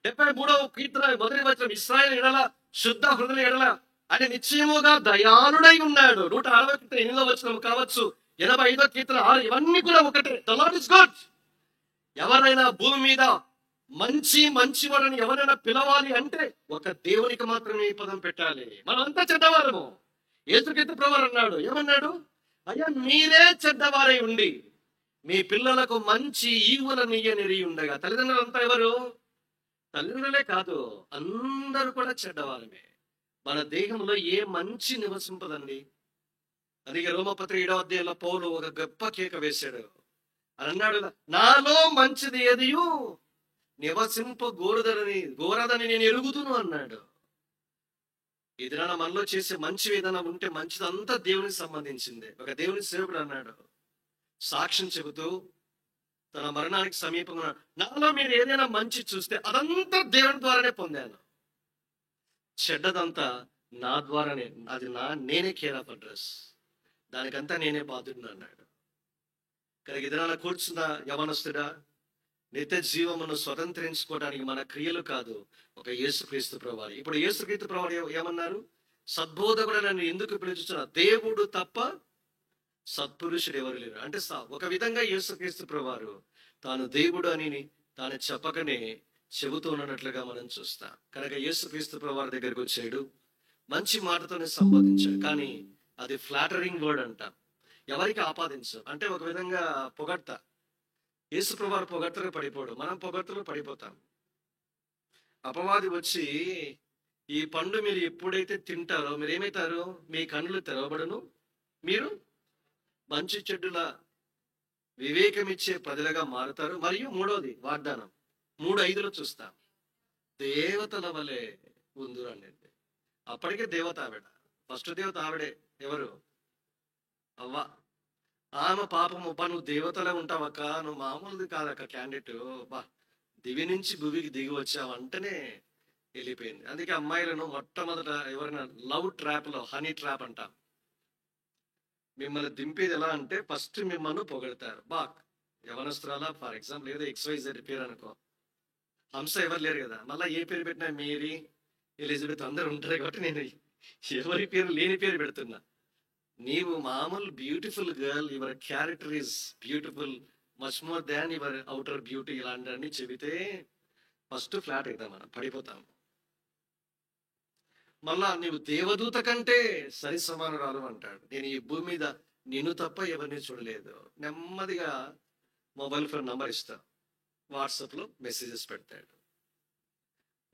73వ కీర్తన 1వ వచనం, ఇశ్రాయేలు ఎడల శుద్ధ హృదయ ఎడల ఆయన నిశ్చయముగా దయాళుడై ఉన్నాడు. 160వ కీర్తన 8వ వచనం కావచ్చు, 85వ కీర్తన 6, ఇవన్నీ కూడా ఒకటే. The Lord is good. ఎవరైనా భూమి మీద మంచివాడని ఎవరైనా పిలవాలి అంటే ఒక దేవునికి మాత్రమే ఈ పదం పెట్టాలి. మనం అంతా చెడ్డవారము. యేసుక్రీస్తు ప్రభువారు అన్నాడు, ఏమన్నాడు? అయ్యా మీరే చెడ్డవారై ఉండి మీ పిల్లలకు మంచి ఈవులనియ్యనిరి ఉండగా. తల్లిదండ్రులంతా ఎవరు? తల్లిదండ్రులే కాదు, అందరూ కూడా చెడ్డవారమే. మన దేహంలో ఏ మంచి నివసింపదండి. అందుకే రోమపత్రిక 7వ అధ్యాయంలో పౌలు ఒక గొప్ప కేక వేశాడు. అని అన్నాడు, నాలో మంచిది ఏదియు నివసింప గోరదని నేను ఎరుగుదును అన్నాడు. ఏదైనా మనలో చేసే మంచి ఏదైనా ఉంటే మంచిదంతా దేవునికి సంబంధించింది. ఒక దేవుని సేవకుడు అన్నాడు, సాక్ష్యం చెబుతూ తన మరణానికి సమీపంగా, నాలో మీరు ఏదైనా మంచి చూస్తే అదంతా దేవుని ద్వారానే పొందాను, చెడ్డదంతా నా ద్వారానే, అది నేనే కేర్ ఆఫ్ అడ్రస్, దానికంతా నేనే బాధ్యుడు అన్నాడు. కనుక ఏదైనా కూర్చున్న యవనస్తుడా, నిత్య జీవమును స్వతంత్రించుకోవడానికి మన క్రియలు కాదు, ఒక యేసుక్రీస్తు ప్రభువారు. ఇప్పుడు యేసుక్రీస్తు ప్రభువారు ఏమన్నారు? సద్బోధకుడు నన్ను ఎందుకు పిలుచుచున్నా? దేవుడు తప్ప సత్పురుషుడు ఎవరు లేరు. అంటే ఒక విధంగా యేసుక్రీస్తు ప్రభువారు తాను దేవుడు అని తాను చెప్పకనే చెబుతూ ఉన్నట్లుగా మనం చూస్తాం. కనుక యేసుక్రీస్తు ప్రభువారి దగ్గరికి వచ్చాడు, మంచి మాటతోనే సంబోధించాడు. కానీ అది ఫ్లాటరింగ్ వర్డ్ అంటాం, ఎవరికి ఆపాదించు. అంటే ఒక విధంగా పొగడ్త. యేసు ప్రభువారు పొగడ్తలో పడిపోడు, మనం పొగడ్తలో పడిపోతాం. అపవాది వచ్చి ఈ పండు మీరు ఎప్పుడైతే తింటారో మీరు ఏమవుతారు? మీ కన్నులు తెరవబడును, మీరు మంచి చెడ్డుల వివేకమిచ్చే ప్రజలుగా మారుతారు. మరియు 3వది వాగ్దానం 3:5లో చూస్తాం, దేవతల వలె ఉందురు అనేది. అప్పటికే దేవత ఆవిడ, ఫస్ట్ దేవత ఆవిడే. ఎవరు? అవ్వ. ఆమె పాపము, నువ్వు దేవతలే ఉంటావక్క, నువ్వు మామూలుది కాదక్క క్యాండిడేట్, బా దివి నుంచి భూమికి దిగి వచ్చావు అంటేనే వెళ్ళిపోయింది. అందుకే అమ్మాయిలను మొట్టమొదట ఎవరైనా లవ్ ట్రాప్ లో, హనీ ట్రాప్ అంటాం, మిమ్మల్ని దింపేది ఎలా అంటే ఫస్ట్ మిమ్మల్ని పొగడతారు. బా యవనస్తురాలా, ఫర్ ఎగ్జాంపుల్ ఏదో XYZ పేరు అనుకో, హంస ఎవరు లేరు కదా, మళ్ళీ ఏ పేరు పెట్టినా మేరీ, ఎలిజబెత్ అందరు ఉంటారు కాబట్టి నేను ఎవరి పేరు లేని పేరు పెడుతున్నా. నీవు మామూలు beautiful girl, your character is beautiful much more than your outer beauty, ఇలాంటివన్నీ చెబితే ఫస్ట్ ఫ్లాట్ అవుతాం, మనం పడిపోతాం. మళ్ళా నీవు దేవదూత కంటే సరి సమానురాలు అంటాడు. నేను ఈ భూమి మీద నిన్ను తప్ప ఎవరిని చూడలేదు. నెమ్మదిగా మొబైల్ ఫోన్ నంబర్ ఇస్తా, వాట్సాప్లో మెసేజెస్ పెడతాడు.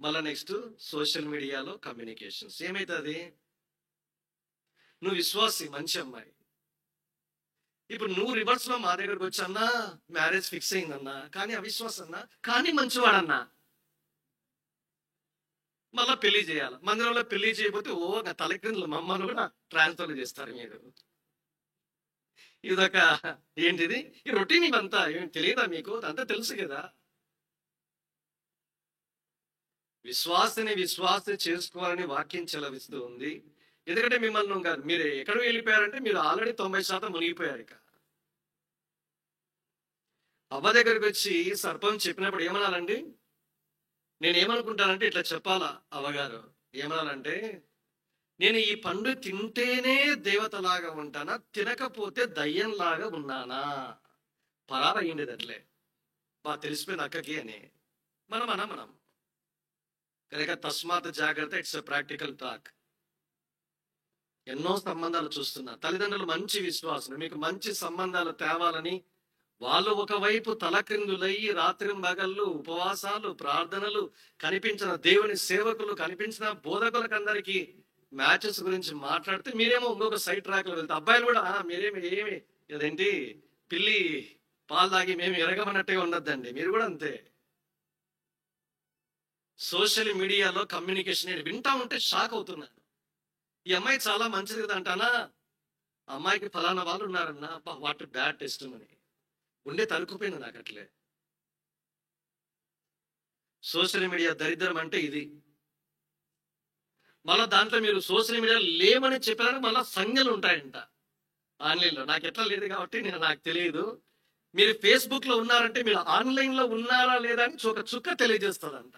మళ్ళీ నెక్స్ట్ సోషల్ మీడియాలో కమ్యూనికేషన్స్. ఏమవుతుంది? నువ్వు విశ్వాసి, మంచి అమ్మాయి, ఇప్పుడు నువ్వు రివర్స్ లో మా దగ్గరకు వచ్చి అన్నా మ్యారేజ్ ఫిక్స్ అయిందన్నా, కానీ అవిశ్వాసం అన్నా, కానీ మంచివాడన్నా, మళ్ళా పెళ్లి చేయాలి. మందిరంలో పెళ్లి చేయకపోతే తలక్రిందులు మమ్మల్ని కూడా ట్రాన్స్ఫర్ చేస్తారు మీరు. ఇదొక ఏంటిది ఈ రొటీన్, ఇవంతా ఏం తెలియదా మీకు? అంతా తెలుసు కదా. విశ్వాసని చేసుకోవాలని వాక్యం చెలవిస్తూ ఉంది. ఎందుకంటే మిమ్మల్ని కాదు, మీరు ఎక్కడికి వెళ్ళిపోయారంటే మీరు ఆల్రెడీ 90% మునిగిపోయారు. ఇక అవ్వ దగ్గరికి వచ్చి సర్పం చెప్పినప్పుడు ఏమనాలండి? నేనేమనుకుంటానంటే ఇట్లా చెప్పాలా అవ్వగారు, ఏమనాలంటే నేను ఈ పండు తింటేనే దేవతలాగా ఉంటానా, తినకపోతే దయ్యంలాగా ఉన్నానా? పరారయ్యిండేది అట్లే, బాగా తెలిసిపోయింది అక్కకి అని. మనం కనుక తస్మాత్ జాగ్రత్త. It's practical talk. ఎన్నో సంబంధాలు చూస్తున్నా, తల్లిదండ్రులు మంచి విశ్వాసం, మీకు మంచి సంబంధాలు తేవాలని వాళ్ళు ఒకవైపు తలక్రిందులయ్యి రాత్రి మగళ్ళు ఉపవాసాలు, ప్రార్థనలు, కనిపించిన దేవుని సేవకులు, కనిపించిన బోధకులకు అందరికీ మ్యాచెస్ గురించి మాట్లాడితే మీరేమో ఇంకొక సైడ్ ట్రాక్ లో వెళ్తే, అబ్బాయిలు కూడా ఏమి అదేంటి పిల్లి పాలు తాగి మేము ఎరగమన్నట్టుగా ఉండద్దండి, మీరు కూడా అంతే. సోషల్ మీడియాలో కమ్యూనికేషన్ నేను వింటా ఉంటే షాక్ అవుతున్నాను. ఈ అమ్మాయి చాలా మంచిది కదా అంటానా, అమ్మాయికి ఫలానా వాళ్ళు ఉన్నారన్నా, వాట్ బ్యాడ్ టెస్ట్ అని ఉండే తలుకుపోయింది నాకు అట్లే. సోషల్ మీడియా దరిద్రం అంటే ఇది. మళ్ళీ దాంట్లో మీరు సోషల్ మీడియా లేమని చెప్పారని మళ్ళీ సంజ్ఞలు ఉంటాయంట ఆన్లైన్లో. నాకు ఎట్లా లేదు కాబట్టి నాకు తెలియదు. మీరు ఫేస్బుక్ లో ఉన్నారంటే మీరు ఆన్లైన్ లో ఉన్నారా లేదా అని ఒక చుక్క తెలియజేస్తుందంట.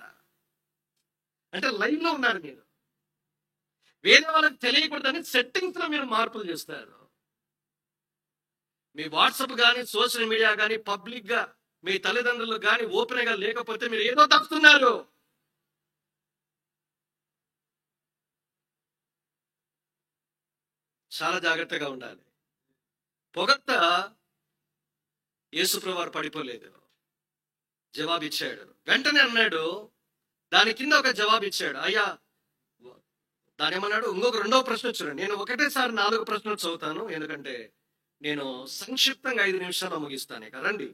అంటే లైవ్ లో ఉన్నారు మీరు. వేరే వాళ్ళకి తెలియకూడదని సెట్టింగ్స్ లో మీరు మార్పులు చేస్తారు. మీ వాట్సాప్ కానీ సోషల్ మీడియా కానీ పబ్లిక్ గా మీ తల్లిదండ్రులు కానీ ఓపెన్ గా లేకపోతే మీరు ఏదో తప్పుతున్నారు. చాలా జాగ్రత్తగా ఉండాలి. పొగత్త యేసుప్రభువారు పడిపోలేదు, జవాబిచ్చాడు. వెంటనే అన్నాడు, దాని కింద ఒక జవాబిచ్చాడు. అయ్యా దాని ఏమన్నాడు? ఇంకొక రెండవ ప్రశ్న చూడండి. నేను ఒకటేసారి 4 ప్రశ్నలు చదువుతాను, ఎందుకంటే నేను సంక్షిప్తంగా 5 నిమిషాల్లో ముగిస్తాను. ఇక రండి,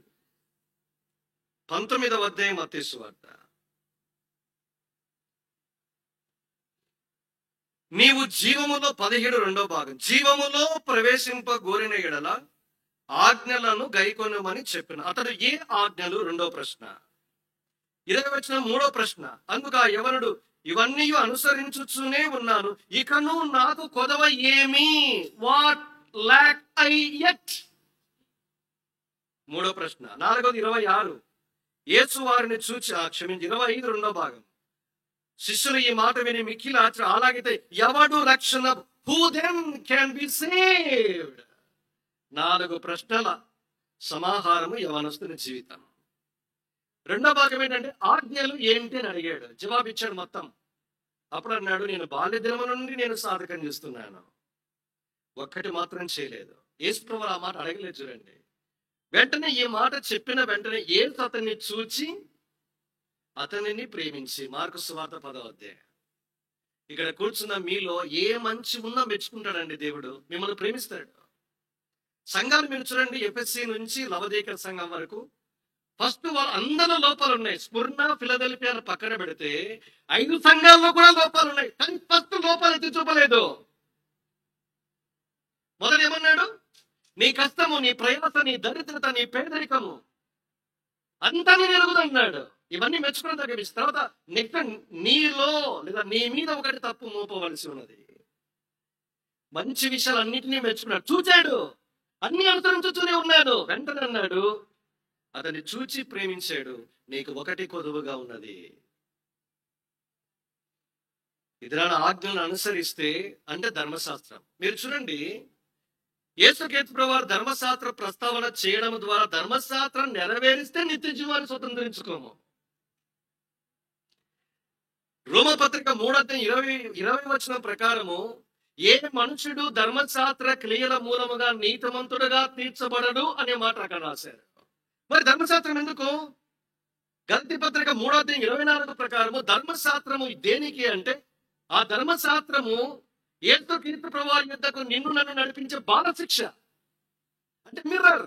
19వ అధ్యాయం మత్తయి సువార్త. నీవు జీవములో 17 రెండవ భాగం, జీవములో ప్రవేశింప గోరిన ఎడల ఆజ్ఞలను గైకొనమని చెప్పిన అతడు ఏ ఆజ్ఞలు? రెండవ ప్రశ్న. 20 వచ్చిన 3వ ప్రశ్న. అందుకు ఆ యవనుడు, ఇవన్నీ అనుసరించుతూనే ఉన్నాను, ఇకను నాకు కొదవ ఏమి? What lack I yet? 3వ ప్రశ్న. 4వది 26. యేసు వారిని చూచి, 25 రెండవ భాగం. శిష్యులు ఈ మాట విని మిక్కిలి ఆశ్చర్య, అలాగైతే ఎవడు రక్షణ? Who then can be saved? 4 ప్రశ్నల సమాహారము యవనస్తుని జీవితం. రెండో భాగం ఏంటంటే ఆజ్ఞలు ఏంటి అని అడిగాడు, జవాబిచ్చాడు మొత్తం. అప్పుడు అన్నాడు, నేను బాల్య దినము నుండి నేను సాధకం చేస్తున్నాను, ఒక్కటి మాత్రం చేయలేదు. యేసుప్రభువు ఆ మాట అడగలేదు చూడండి. వెంటనే ఈ మాట చెప్పిన వెంటనే యేసు అతన్ని చూచి అతనిని ప్రేమించి. మార్కు సువార్త 10వ అధ్యాయం. ఇక్కడ కూర్చున్న మీలో ఏ మంచి ఉన్నా మెచ్చుకుంటాడండి దేవుడు, మిమ్మల్ని ప్రేమిస్తాడు. సంఘాలు మీరు చూడండి, ఎఫెసీ నుంచి లవదీకర సంఘం వరకు ఫస్ట్ వాళ్ళు అందరూ లోపాలు ఉన్నాయి. స్ముర్ణ, ఫిలదెల్ఫియా పక్కన పెడితే 5 సంఘాల్లో కూడా లోపాలు ఉన్నాయి, కానీ ఫస్ట్ లోపాలు ఎత్తి చూపలేదు. మొదట ఏమన్నాడు? నీ కష్టము, నీ ప్రయాస, నీ దరిద్రత, నీ పేదరికము అంతా నేను ఎరుగుదన్నాడు. ఇవన్నీ మెచ్చుకున్న దగ్గర తర్వాత నెక్స్ట్ నీలో లేదా నీ మీద ఒకటి తప్పు మోపవలసి ఉన్నది. మంచి విషయాలు అన్నింటినీ మెచ్చుకున్నాడు, చూచాడు, అన్ని అనుసరించుతూనే ఉన్నాడు. వెంటనే అన్నాడు, అతన్ని చూచి ప్రేమించాడు. నీకు ఒకటి కొదువుగా ఉన్నది. ఇతర ఆజ్ఞలను అనుసరిస్తే అంటే ధర్మశాస్త్రం. మీరు చూడండి, యేసుక్రీస్తు ప్రభువారు ధర్మశాస్త్ర ప్రస్తావన చేయడం ద్వారా ధర్మశాస్త్రం నెరవేరిస్తే నిత్య జీవాన్ని స్వతంత్రించుకోము. రోమపత్రిక 3:20 ప్రకారము ఏ మనుషుడు ధర్మశాస్త్ర క్రియల మూలముగా నీతిమంతుడుగా తీర్చబడడు అనే మాట అక్కడ రాశారు. మరి ధర్మశాస్త్రం ఎందుకు? గలతీ పత్రిక 3:24 ప్రకారము ధర్మశాస్త్రము దేనికి అంటే, ఆ ధర్మశాస్త్రము యేసుక్రీస్తు ప్రభువారి యొద్దకు నిన్ను నన్ను నడిపించే బాలశిక్ష అంటే మిర్రర్.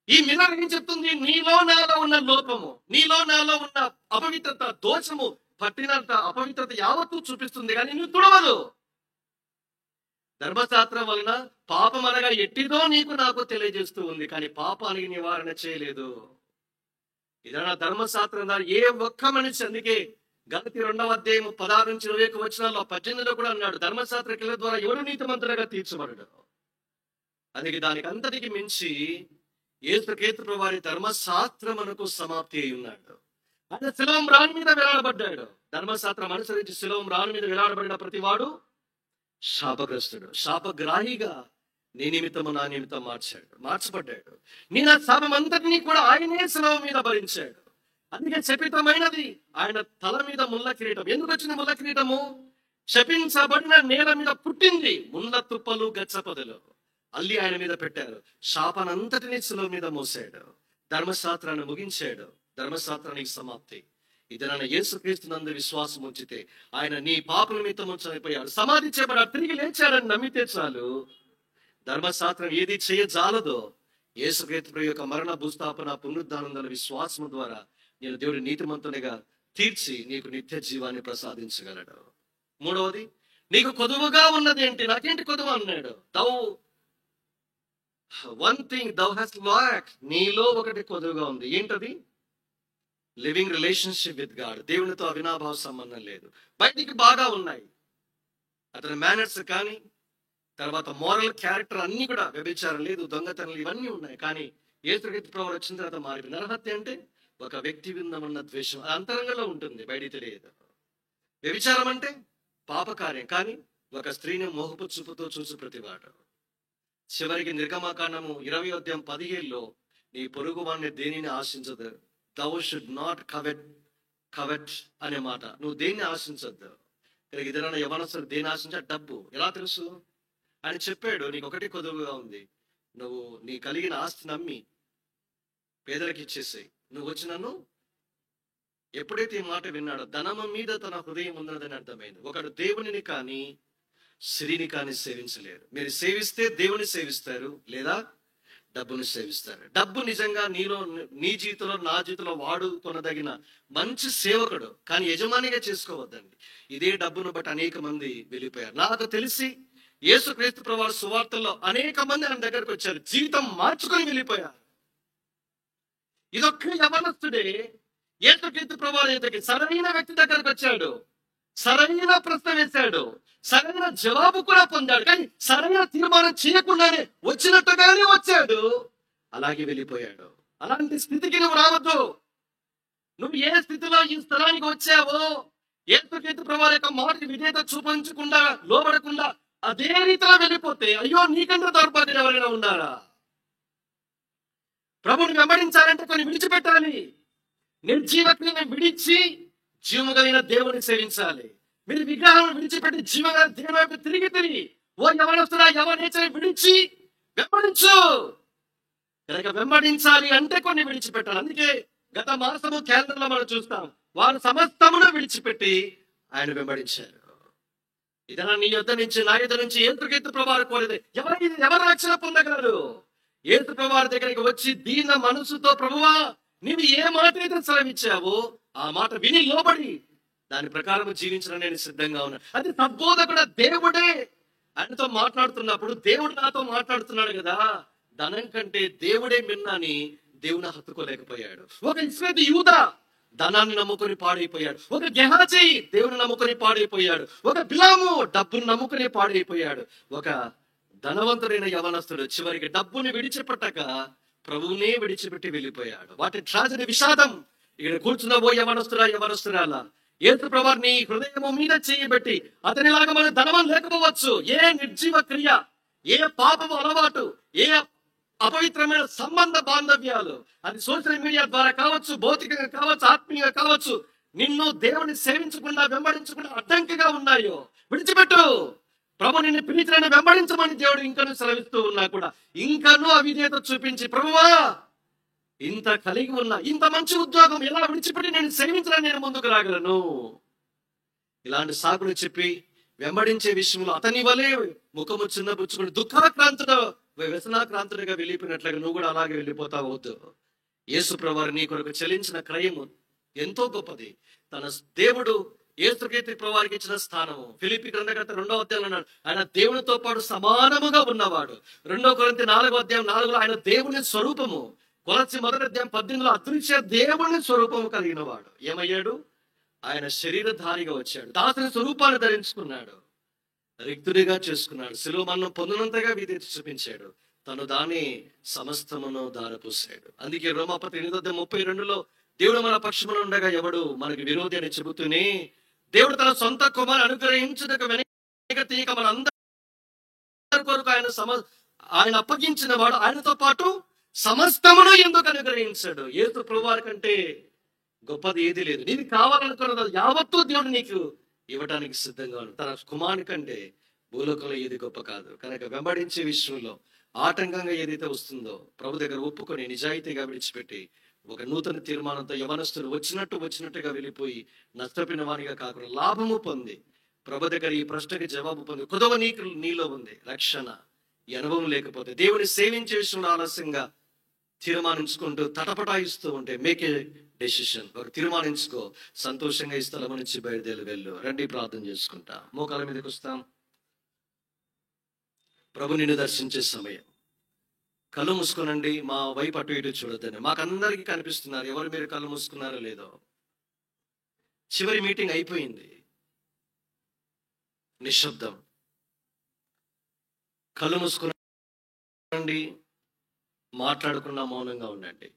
ఈ మిర్రర్ ఏం చెప్తుంది? నీలో నాలో ఉన్న లోపము, నీలో నాలో ఉన్న అపవిత్రత, దోషము పట్టినంత అపవిత్రత యావత్తు చూపిస్తుంది, కానీ నువ్వు తుడవదు. ధర్మశాస్త్రం వలన పాపం అనగా ఎట్టిదో నీకు నాకు తెలియజేస్తూ ఉంది, కానీ పాపానికి నివారణ చేయలేదు. ఇదన్నా ధర్మశాస్త్రం ద్వారా ఏ ఒక్క మనిషి, అందుకే గలతీ 2:16-21 18 కూడా అన్నాడు, ధర్మశాస్త్ర క్రియల ద్వారా ఎవరు నీతిమంతులుగా తీర్చబడడు. అందుకే దానికి అంతటికి మించి యేసుక్రీస్తు ప్రభువారి ధర్మశాస్త్రమునకు సమాప్తి అయి ఉన్నాడు. ఆయన శిలువ రాణి మీద వేలాడబడ్డాడు. ధర్మశాస్త్రం అనుసరించి శిలువ రాణి మీద వేలాడబడిన ప్రతివాడు శాపగ్రస్తుడు, శాపగ్రాహిగా నీ నిమిత్తము నా నిమిత్తం మార్చబడ్డాడు. నేను ఆ శాపం అంతటినీ కూడా ఆయనే శిలువ మీద భరించాడు. అందుకే శపితమైనది ఆయన తల మీద ముళ్ళ కిరీటం. ఎందుకు వచ్చింది ముళ్ళ కిరీటము? శపించబడిన నేల మీద పుట్టింది. ముళ్ళ తుప్పలు గచ్చపొదలు అల్లి ఆయన మీద పెట్టారు. శాపనంతటినీ శిలువ మీద మోసాడు. ధర్మశాస్త్రాన్ని ముగించాడు. ధర్మశాస్త్రానికి సమాప్తి. ఇది నన్ను యేసుక్రీస్తునందు విశ్వాసం ఉంచితే ఆయన నీ పాపల నిమిత్తము చనిపోయాడు, సమాధి చేయబడాడు, తిరిగి లేచాడని నమ్మితే చాలు. ధర్మశాస్త్రం ఏది చేయజాలదో యేసుక్రీస్తు యొక్క మరణ భూస్థాపన పునరుద్ధానంద విశ్వాసము ద్వారా నేను దేవుడి నీతిమంతునిగా తీర్చి నీకు నిత్య జీవాన్ని ప్రసాదించగలడు. మూడవది, నీకు కొదువుగా ఉన్నది ఏంటి? నాకేంటి కొదువు అన్నాడు? One thing thou hast lacked, నీలో ఒకటి కొదువుగా ఉంది. ఏంటది? Living relationship with God. దేవునితో అవినాభావ సంబంధం లేదు. బయటికి బాగా ఉన్నాయి, అతని మేనర్స్ కానీ తర్వాత మోరల్ క్యారెక్టర్ అన్ని కూడా, వ్యభిచారం లేదు, దొంగతనం ఇవన్నీ ఉన్నాయి. కానీ యేసుక్రీస్తు ప్రభువు వచ్చిన తర్వాత మారిపోయింది. నరహత్య అంటే ఒక వ్యక్తి విందమన్న ద్వేషం అంతరంగంలో ఉంటుంది, బయటికి తెలియదు. వ్యభిచారం అంటే పాపకార్యం, కానీ ఒక స్త్రీని మోహపు చూపుతో చూసి ప్రతివాడు. చివరికి నిర్గమకాండము 20:17 నీ పొరుగు వాడిని దేనిని ఆశించదు. thou should not covet అనే మాట. నువ్వు దేన్ని ఆశించద్దు. ఇదేనా యవనస్తులు దేని ఆశించా? డబ్బు. ఎలా తెలుసు? ఆయన చెప్పాడు, నీకు ఒకటి కొదువుగా ఉంది, నువ్వు నీ కలిగిన ఆస్తిని అమ్మి పేదలకు ఇచ్చేసాయి, నువ్వు వచ్చి నన్ను. ఎప్పుడైతే ఈ మాట విన్నాడో ధనము మీద తన హృదయం ఉన్నదని అర్థమైంది. ఒకడు దేవునిని కానీ స్త్రీని కానీ సేవించలేరు. మీరు సేవిస్తే దేవుని సేవిస్తారు, లేదా డబ్బుని సేవిస్తారు. డబ్బు నిజంగా నీ జీవితంలో నా జీవితంలో వాడుకొనదగిన మంచి సేవకుడు, కానీ యజమానిగా చేసుకోవద్దండి. ఇదే డబ్బును బట్టి అనేక మంది వెళ్ళిపోయారు. నాకు తెలిసి యేసుక్రీస్తు ప్రభువారి సువార్తల్లో అనేక మంది ఆయన దగ్గరకు వచ్చారు, జీవితం మార్చుకొని వెళ్ళిపోయారు. ఇదొక్క యవనస్తుడే యేసుక్రీస్తు ప్రభువారి దగ్గరికి సరైన వ్యక్తి దగ్గరకు వచ్చాడు, సరైన ప్రశ్న వేశాడు, సరైన జవాబు కూడా పొందాడు, కానీ సరైన తీర్మానం చేయకుండానే వచ్చినట్టుగానే వచ్చాడు, అలాగే వెళ్ళిపోయాడు. అలాంటి స్థితికి నువ్వు రావద్దు. నువ్వు ఏ స్థితిలో ఈ స్థలానికి వచ్చావో, యేసుక్రీస్తు ప్రభువారి యొక్క మాటకి విధేయత చూపించకుండా, లోబడకుండా అదే రీతిలో వెళ్ళిపోతే అయ్యో నీకంటే దౌర్భాగ్యం ఎవరైనా ఉన్నారా? ప్రభుని వెంబడించాలంటే కొన్ని విడిచిపెట్టాలి. నిర్జీవ క్రియను విడిచి జీవము కలిగిన దేవుని సేవించాలి. మీరు విగ్రహం విడిచిపెట్టి జీవగల దేవుని వైపు తిరిగి ఓ యవనస్తుడా, యవనేచని విడిచి వెంబడించు. కనుక వెంబడించాలి అంటే కొన్ని విడిచిపెట్టాలి. అందుకే గత మాసము క్యాలెండర్లో మనం చూస్తాం, వారు సమస్తమును విడిచిపెట్టి ఆయన వెంబడించారు. ఇదన్నా నీ యొద్ద నుంచి నా యొద్ద నుంచి యేసుక్రీస్తు ప్రభువారు కోరేది. ఎవరు రక్షణ పొందగలరు? యేసు ప్రభువారి దగ్గరికి వచ్చి దీన మనసుతో, ప్రభువా నీవు ఏ మాట అయితే సెలవిచ్చావో ఆ మాట విని లోబడి దాని ప్రకారం జీవించడం నేను సిద్ధంగా ఉన్నాను. అది సద్బోధకుడు దేవుడే ఆయనతో మాట్లాడుతున్నప్పుడు, దేవుడు నాతో మాట్లాడుతున్నాడు కదా, ధనం కంటే దేవుడే మిన్నాని దేవుని హత్తుకోలేకపోయాడు. ఒక ఇస్రాయేలు యూదా ధనాన్ని నమ్ముకొని పాడైపోయాడు. ఒక గెహాజీ దేవుని నమ్ముకొని పాడైపోయాడు. ఒక బిలాము డబ్బును నమ్ముకొని పాడైపోయాడు. ఒక ధనవంతుడైన యవనస్తుడు చివరికి డబ్బుని విడిచిపెట్టక ప్రభువునే విడిచిపెట్టి వెళ్ళిపోయాడు. వాటి ట్రాజడీ, విషాదం. ఇక్కడ కూర్చున్న ఓ యవనస్తురాల, యేసు ప్రభువు నీ హృదయము మీద చేయబెట్టి అతనిలాగా మన ధనవం లేకపోవచ్చు. ఏ నిర్జీవ క్రియ, ఏ పాపము అలవాటు, ఏ అపవిత్రమైన సంబంధ బాంధవ్యాలు, అది సోషల్ మీడియా ద్వారా కావచ్చు, భౌతికంగా కావచ్చు, ఆత్మీయంగా కావచ్చు, నిన్ను దేవుని సేవించకుండా వెంబడించకుండా అడ్డంకిగా ఉన్నాయో విడిచిపెట్టు. ప్రభు నిన్ను పిలిచినని వెంబడించమని దేవుడు ఇంకనూ సెలవిస్తూ ఉన్నా కూడా ఇంకనూ అవిధేయత చూపించి, ప్రభువా ఇంత కలిగి ఉన్నా, ఇంత మంచి ఉద్యోగం ఎలా విడిచిపెట్టి నేను సేవించడానికి నేను ముందుకు రాగలను? ఇలాంటి సాకులు చెప్పి వెంబడించే విషయంలో అతని వలె ముఖము చిన్నపుచ్చుకుని దుఃఖాక్రాంతుడు, వ్యసనాక్రాంతుడిగా వెళ్ళిపోయినట్లుగా నువ్వు కూడా అలాగే వెళ్ళిపోతావు. వద్దు. యేసు ప్రభువు నీ కొరకు చెల్లించిన క్రయము ఎంతో గొప్పది. తన దేవుడు యేసుక్రీస్తు ప్రభువుకి ఇచ్చిన స్థానము. ఫిలిప్పీ గ్రంథకర్త 2వ అధ్యాయంలో అన్నాడు, ఆయన దేవునితో పాటు సమానముగా ఉన్నవాడు. 2 కొరింథీ 4వ అధ్యాయం 4లో ఆయన దేవుని స్వరూపము. కొలస్సీ 1వ అధ్యాయం 18లో అదృశ్య దేవుని స్వరూపము కలిగిన వాడు. ఏమయ్యాడు? ఆయన శరీరధారిగా వచ్చాడు. దాసుని స్వరూపాన్ని ధరించుకున్నాడు. రిక్తుడిగా చేసుకున్నాడు. శిలువ మరణం పొందినంతగా విధేయత చూపించాడు. తను దాని సమస్తమును దారపోసాడు. అందుకే రోమాపత్రిక 8:32లో దేవుడు మన పక్షమున ఉండగా ఎవడు మనకి విరోధి అని చెబుతూనే, దేవుడు తన సొంత కుమారుని అనుగ్రహించుటకు వెనక తీయక మన అందరి కొరకు ఆయన అప్పగించిన వాడు ఆయనతో పాటు సమస్తమును ఎందుకు అనుగ్రహించాడు? యేసు ప్రభువారి కంటే గొప్పది ఏది లేదు. నీకు కావాలనుకున్నది యావత్తూ దేవుడు నీకు ఇవ్వడానికి సిద్ధంగా ఉన్నాడు. తన కుమారుని కంటే భూలోకంలో ఏది గొప్ప కాదు. కనుక వెంబడించే విషయంలో ఆటంకంగా ఏదైతే వస్తుందో ప్రభు దగ్గర ఒప్పుకొని నిజాయితీగా విడిచిపెట్టి ఒక నూతన తీర్మానంతో యవనస్తులు వచ్చినట్టుగా వెళ్ళిపోయి నష్టపోయిన వానిగా కాకుండా లాభము పొంది ప్రభు దగ్గర ఈ ప్రశ్నకి జవాబు పొంది కుదవ నీలో ఉంది రక్షణ. ఈ అనుభవం లేకపోతే దేవుని సేవించే విషయంలో ఆలస్యంగా తీర్మానించుకుంటూ తటపటాయిస్తూ ఉంటే మేక్ ఏ డెసిషన్. ఒక తీర్మానించుకో, సంతోషంగా ఈ స్థలం నుంచి బయలుదేరి వెళ్ళు. రండి ప్రార్థన చేసుకుంటా. మోకాల మీదకి వస్తాం. ప్రభు నిన్ను దర్శించే సమయం. కళ్ళు మూసుకునండి. మా వైపు అటు ఇటు చూడొద్దని మాకందరికీ కనిపిస్తున్నారు. ఎవరు మీరు కళ్ళు మూసుకున్నారో లేదో. చివరి మీటింగ్ అయిపోయింది. నిశ్శబ్దం. కళ్ళు మూసుకునండి. మాట్లాడకుండా మౌనంగా ఉండండి.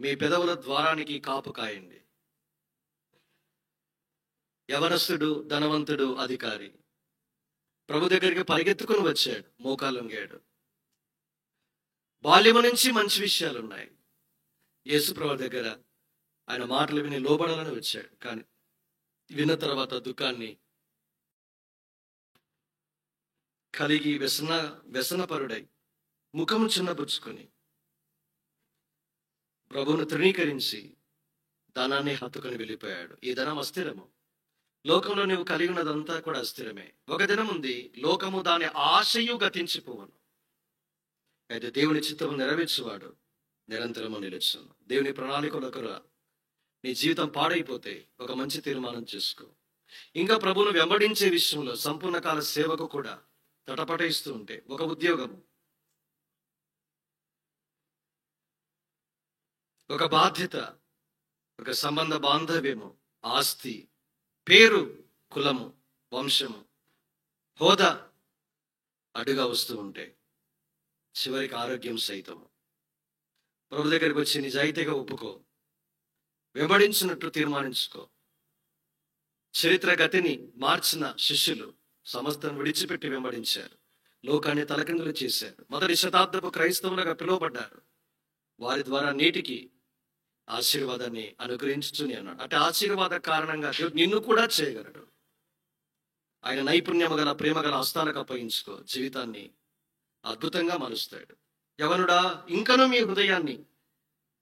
మీ పెదవుల ద్వారానికి కాపు కాయండి. యవనస్తుడు, ధనవంతుడు, అధికారి ప్రభు దగ్గరికి పరిగెత్తుకుని వచ్చాడు. మోకాలొంగాడు. బాల్యము నుంచి మంచి విషయాలు ఉన్నాయి. యేసు ప్రభు దగ్గర ఆయన మాటలు విని లోబడాలని వచ్చాడు. కానీ విన్న తర్వాత దుఃఖాన్ని కలిగి వ్యసనపరుడై ముఖము చిన్నబుచ్చుకొని ప్రభువును తృణీకరించి ధనాన్ని హత్తుకొని వెళ్ళిపోయాడు. ఈ ధనం అస్థిరము. లోకంలో నువ్వు కలిగి ఉన్నదంతా కూడా అస్థిరమే. ఒక దినం ఉంది, లోకము దాని ఆశయు గతించిపోవను. అయితే దేవుని చిత్తము నెరవేర్చువాడు నిరంతరము నిలుచును. దేవుని ప్రణాళికలకురా నీ జీవితం పాడైపోతే ఒక మంచి తీర్మానం చేసుకో. ఇంకా ప్రభువును వెంబడించే విషయంలో సంపూర్ణ కాల సేవకు కూడా తటపటయిస్తూ ఉంటే ఒక ఉద్యోగము, ఒక బాధ్యత, ఒక సంబంధ బాంధవ్యము, ఆస్తి, పేరు, కులము, వంశము, హోదా అడ్డుగా వస్తూ ఉంటే చివరికి ఆరోగ్యం సైతము. ప్రభు దగ్గరికి వచ్చి నిజాయితీగా ఒప్పుకో. వెంబడించినట్టు తీర్మానించుకో. చరిత్ర గతిని మార్చిన శిష్యులు సమస్తం విడిచిపెట్టి వెంబడించారు. లోకాన్ని తలకిందులు చేశారు. మొదటి శతాబ్దపు క్రైస్తవులుగా పిలువబడ్డారు. వారి ద్వారా నేటికి ఆశీర్వాదాన్ని అనుగ్రహించుని అన్నాడు. అంటే ఆశీర్వాద కారణంగా నిన్ను కూడా చేయగలడు. ఆయన నైపుణ్యము గల ప్రేమ గల హస్తాలకు అప్పగించుకో. జీవితాన్ని అద్భుతంగా మలుస్తాడు. యవనుడా, ఇంకనూ మీ హృదయాన్ని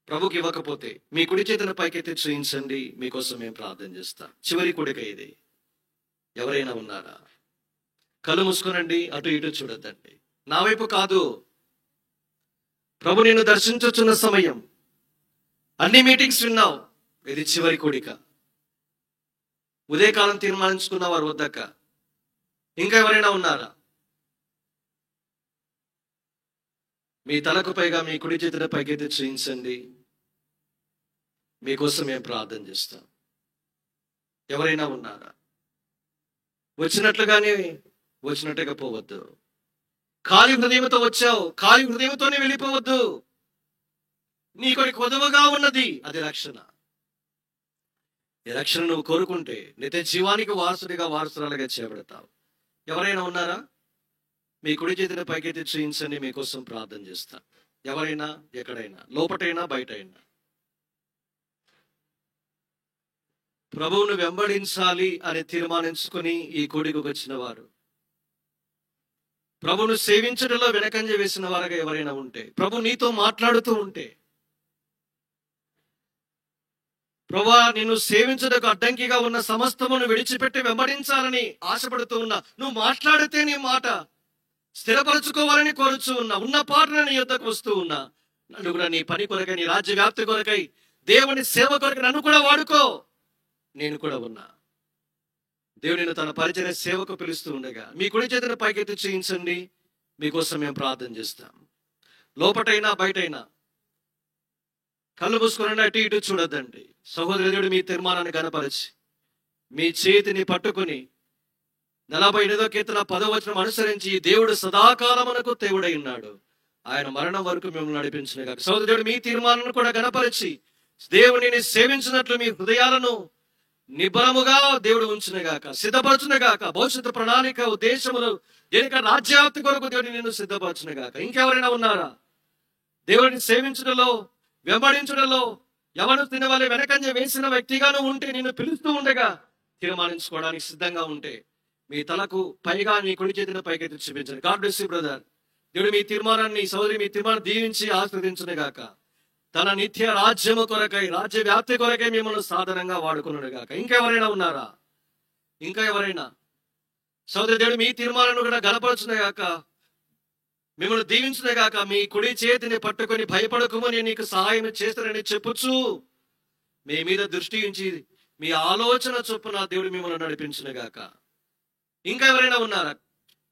ప్రభుకి ఇవ్వకపోతే మీ కుడి చేతిని పైకెత్తి చూయించండి. మీకోసం మేము ప్రార్థన చేస్తాం. చివరి కోరిక ఇది. ఎవరైనా ఉన్నారా? కళ్ళు మూసుకునండి. అటు ఇటు చూడొద్దండి. నా వైపు కాదు. ప్రభు నిన్ను దర్శించుచున్న సమయం. అన్ని మీటింగ్స్ విన్నావు. ఇది చివరి కోరిక. ఉదయకాలం తీర్మానించుకున్న వారు వద్దక ఇంకా ఎవరైనా ఉన్నారా? మీ తలకు పైగా మీ కుడి చేతిని పైకెత్తి చూయించండి. మీకోసం మేము ప్రార్థన చేస్తాం. ఎవరైనా ఉన్నారా? వచ్చినట్లుగానే వచ్చినట్టుగా పోవద్దు. ఖాళీ హృదయంతో వచ్చావు, ఖాళీ హృదయంతోనే వెళ్ళిపోవద్దు. నీ కొరకు కొదవగా ఉన్నది, అది రక్షణ. ఈ రక్షణ నువ్వు కోరుకుంటే నిత్య జీవానికి వారసుడిగా వారసురాలుగా చేయబడతావు. ఎవరైనా ఉన్నారా? మీ కుడి చేతిని పైకెత్తి చూయించండి, మీకోసం ప్రార్థన చేస్తా. ఎవరైనా, ఎక్కడైనా, లోపటైనా బయటైనా, ప్రభువును వెంబడించాలి అని తీర్మానించుకుని ఈ కూడికి వచ్చిన వారు, ప్రభువును సేవించడంలో వెనకంజ వేసిన వారుగా ఎవరైనా ఉంటే, ప్రభు నీతో మాట్లాడుతూ ఉంటే, ప్రభువా నిన్ను సేవించడానికి అడ్డంకిగా ఉన్న సమస్తమును విడిచిపెట్టి వెంబడించాలని ఆశపడుతూ ఉన్నా, నువ్వు మాట్లాడితే నీ మాట స్థిరపరచుకోవాలని కోరుచూ ఉన్నా, ఉన్న పాటన నీ యొద్దకు వస్తూ ఉన్నా, నన్ను కూడా నీ పని కొరకై, నీ రాజ్య వ్యాప్తి కొరకై, దేవుని సేవ కొరకై నన్ను కూడా వాడుకో, నేను కూడా ఉన్నా. దేవుని తన పరిచయ సేవకు పిలుస్తూ ఉండగా మీ కుడి చేతిని పైకెత్తి చేయించండి, మీకోసం మేము ప్రార్థన చేస్తాం. లోపటైనా బయటైనా కళ్ళు మూసుకొని అటు ఇటు చూడొద్దండి. సహోదరుడు మీ తీర్మానాన్ని కనపరిచి మీ చేతిని పట్టుకుని 48వ కీర్తన 10వ వచనం అనుసరించి దేవుడు సదాకాలమునకు దేవుడై ఉన్నాడు, ఆయన మరణం వరకు మిమ్మల్ని నడిపించునుగాక. సహోదరుడు మీ తీర్మానాన్ని కూడా కనపరిచి దేవునిని సేవించినట్లు మీ హృదయాలను నిబలముగా దేవుడు ఉంచునుగాక, సిద్ధపరచునుగాక. భవిష్యత్తు ప్రణాళిక ఉద్దేశములు దేనిక రాజ్యాప్తి కొరకు దేవుడిని నిన్ను సిద్ధపరచునుగాక. ఇంకెవరైనా ఉన్నారా? దేవుడిని సేవించడంలో, వెంబడించడంలో ఎవరు తినవలే వెనకంజ వేసిన వ్యక్తిగాను ఉంటే, నిన్ను పిలుస్తూ ఉండగా తీర్మానించుకోవడానికి సిద్ధంగా ఉంటే మీ తలకు పైగా మీ కుడి చేతిని పైకెత్తి చూపించండి. God bless you brother. దేవుడు మీ తీర్మానాన్ని, సోదరి మీ తీర్మానం దీవించి ఆస్వాదించునుగాక. తన నిత్య రాజ్యము కొరకై, రాజ్య వ్యాప్తి కొరకై మిమ్మల్ని సాధనంగా వాడుకునుగాక. ఇంకెవరైనా ఉన్నారా? ఇంకా ఎవరైనా? సోదరి దేవుడు మీ తీర్మానాన్ని కూడా గలపరచునుగాక, మిమ్మల్ని దీవించునుగాక. మీ కుడి చేతిని పట్టుకొని భయపడకుమని నీకు సహాయం చేస్తానని చెప్పుచు మీ మీద దృష్టి ఉంచి మీ ఆలోచన చొప్పున దేవుడు మిమ్మల్ని నడిపించునుగాక. ఇంకా ఎవరైనా ఉన్నారా?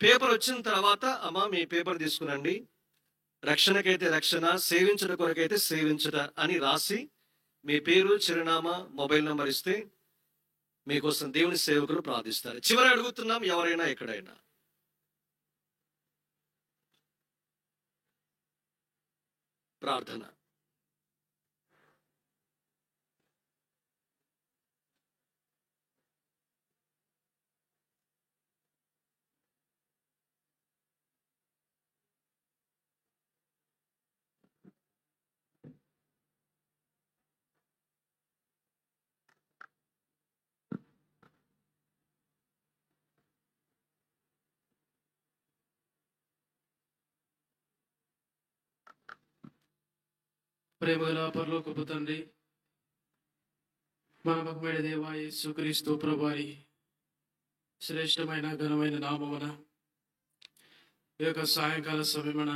పేపర్ వచ్చిన తర్వాత అమ్మా మీ పేపర్ తీసుకునండి, రక్షణకైతే రక్షణ, సేవించడం కొరకైతే సేవించట అని రాసి మీ పేరు, చిరునామా, మొబైల్ నంబర్ ఇస్తే మీకోసం దేవుని సేవకులు ప్రార్థిస్తారు. చివరి అడుగుతున్నాం, ఎవరైనా ఎక్కడైనా ప్రార్థన. ప్రేమగల పరలోకపు తండ్రి, మన మహిమమైన దేవా యేసుక్రీస్తు ప్రభువారి శ్రేష్టమైన ఘనమైన నామమున ఈ యొక్క సాయంకాల సమయమున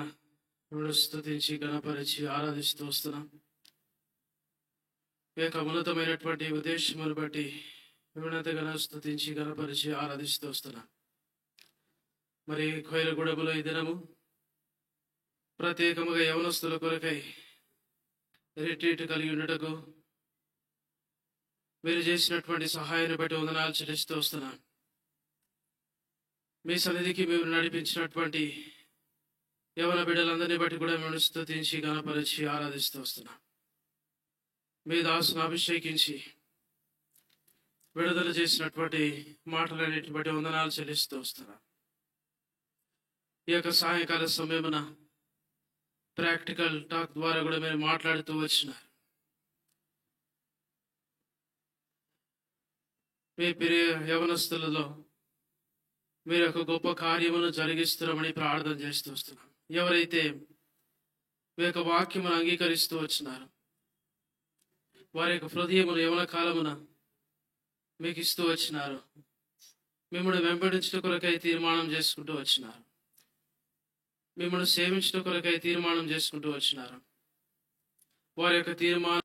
మిమ్మల్ని స్తుతించి గణపరిచి ఆరాధిస్తూ వస్తున్నాం. ఈ యొక్క ఉన్నతమైనటువంటి ఉద్దేశమును బట్టి మిమ్మల్ని స్తుతించి గణపరిచి ఆరాధిస్తూ వస్తున్నాం. మరి కోయిలగూడెంలో ఈ దినము ప్రత్యేకముగా యవనస్తుల కొరకై రిట్రీట్ కలిగి ఉండటకు మీరు చేసినటువంటి సహాయాన్ని బట్టి వందనాలు చెల్లిస్తూ వస్తున్నాను. మీ సన్నిధికి మేము నడిపించినటువంటి యవన బిడ్డలందరినీ బట్టి కూడా మేము స్తుతించి గణపరిచి ఆరాధిస్తూ వస్తున్నాం. మీ దాసును అభిషేకించి విడుదల చేసినటువంటి మాటలన్నిటిని బట్టి వందనాలు చెల్లిస్తూ వస్తున్నాం. ఈ యొక్క సాయంకాల సమయమున ప్రాక్టికల్ టాక్ ద్వారా కూడా మీరు మాట్లాడుతూ వచ్చినారు. మీ ప్రియ యవనస్తులలో మీరు ఒక గొప్ప కార్యమును జరిగిస్తున్నామని ప్రార్థన చేస్తూ వస్తున్నాం. ఎవరైతే మీ యొక్క వాక్యమును అంగీకరిస్తూ వచ్చినారు, వారి యొక్క హృదయమును యవన కాలమున మీకు ఇస్తూ వచ్చినారు, మిమ్మల్ని వెంబడించడం కొరకై తీర్మానం చేసుకుంటూ వచ్చినారు, మిమ్మల్ని సేవించడం కొరకై తీర్మానం చేసుకుంటూ వచ్చినారు. వారి యొక్క తీర్మానం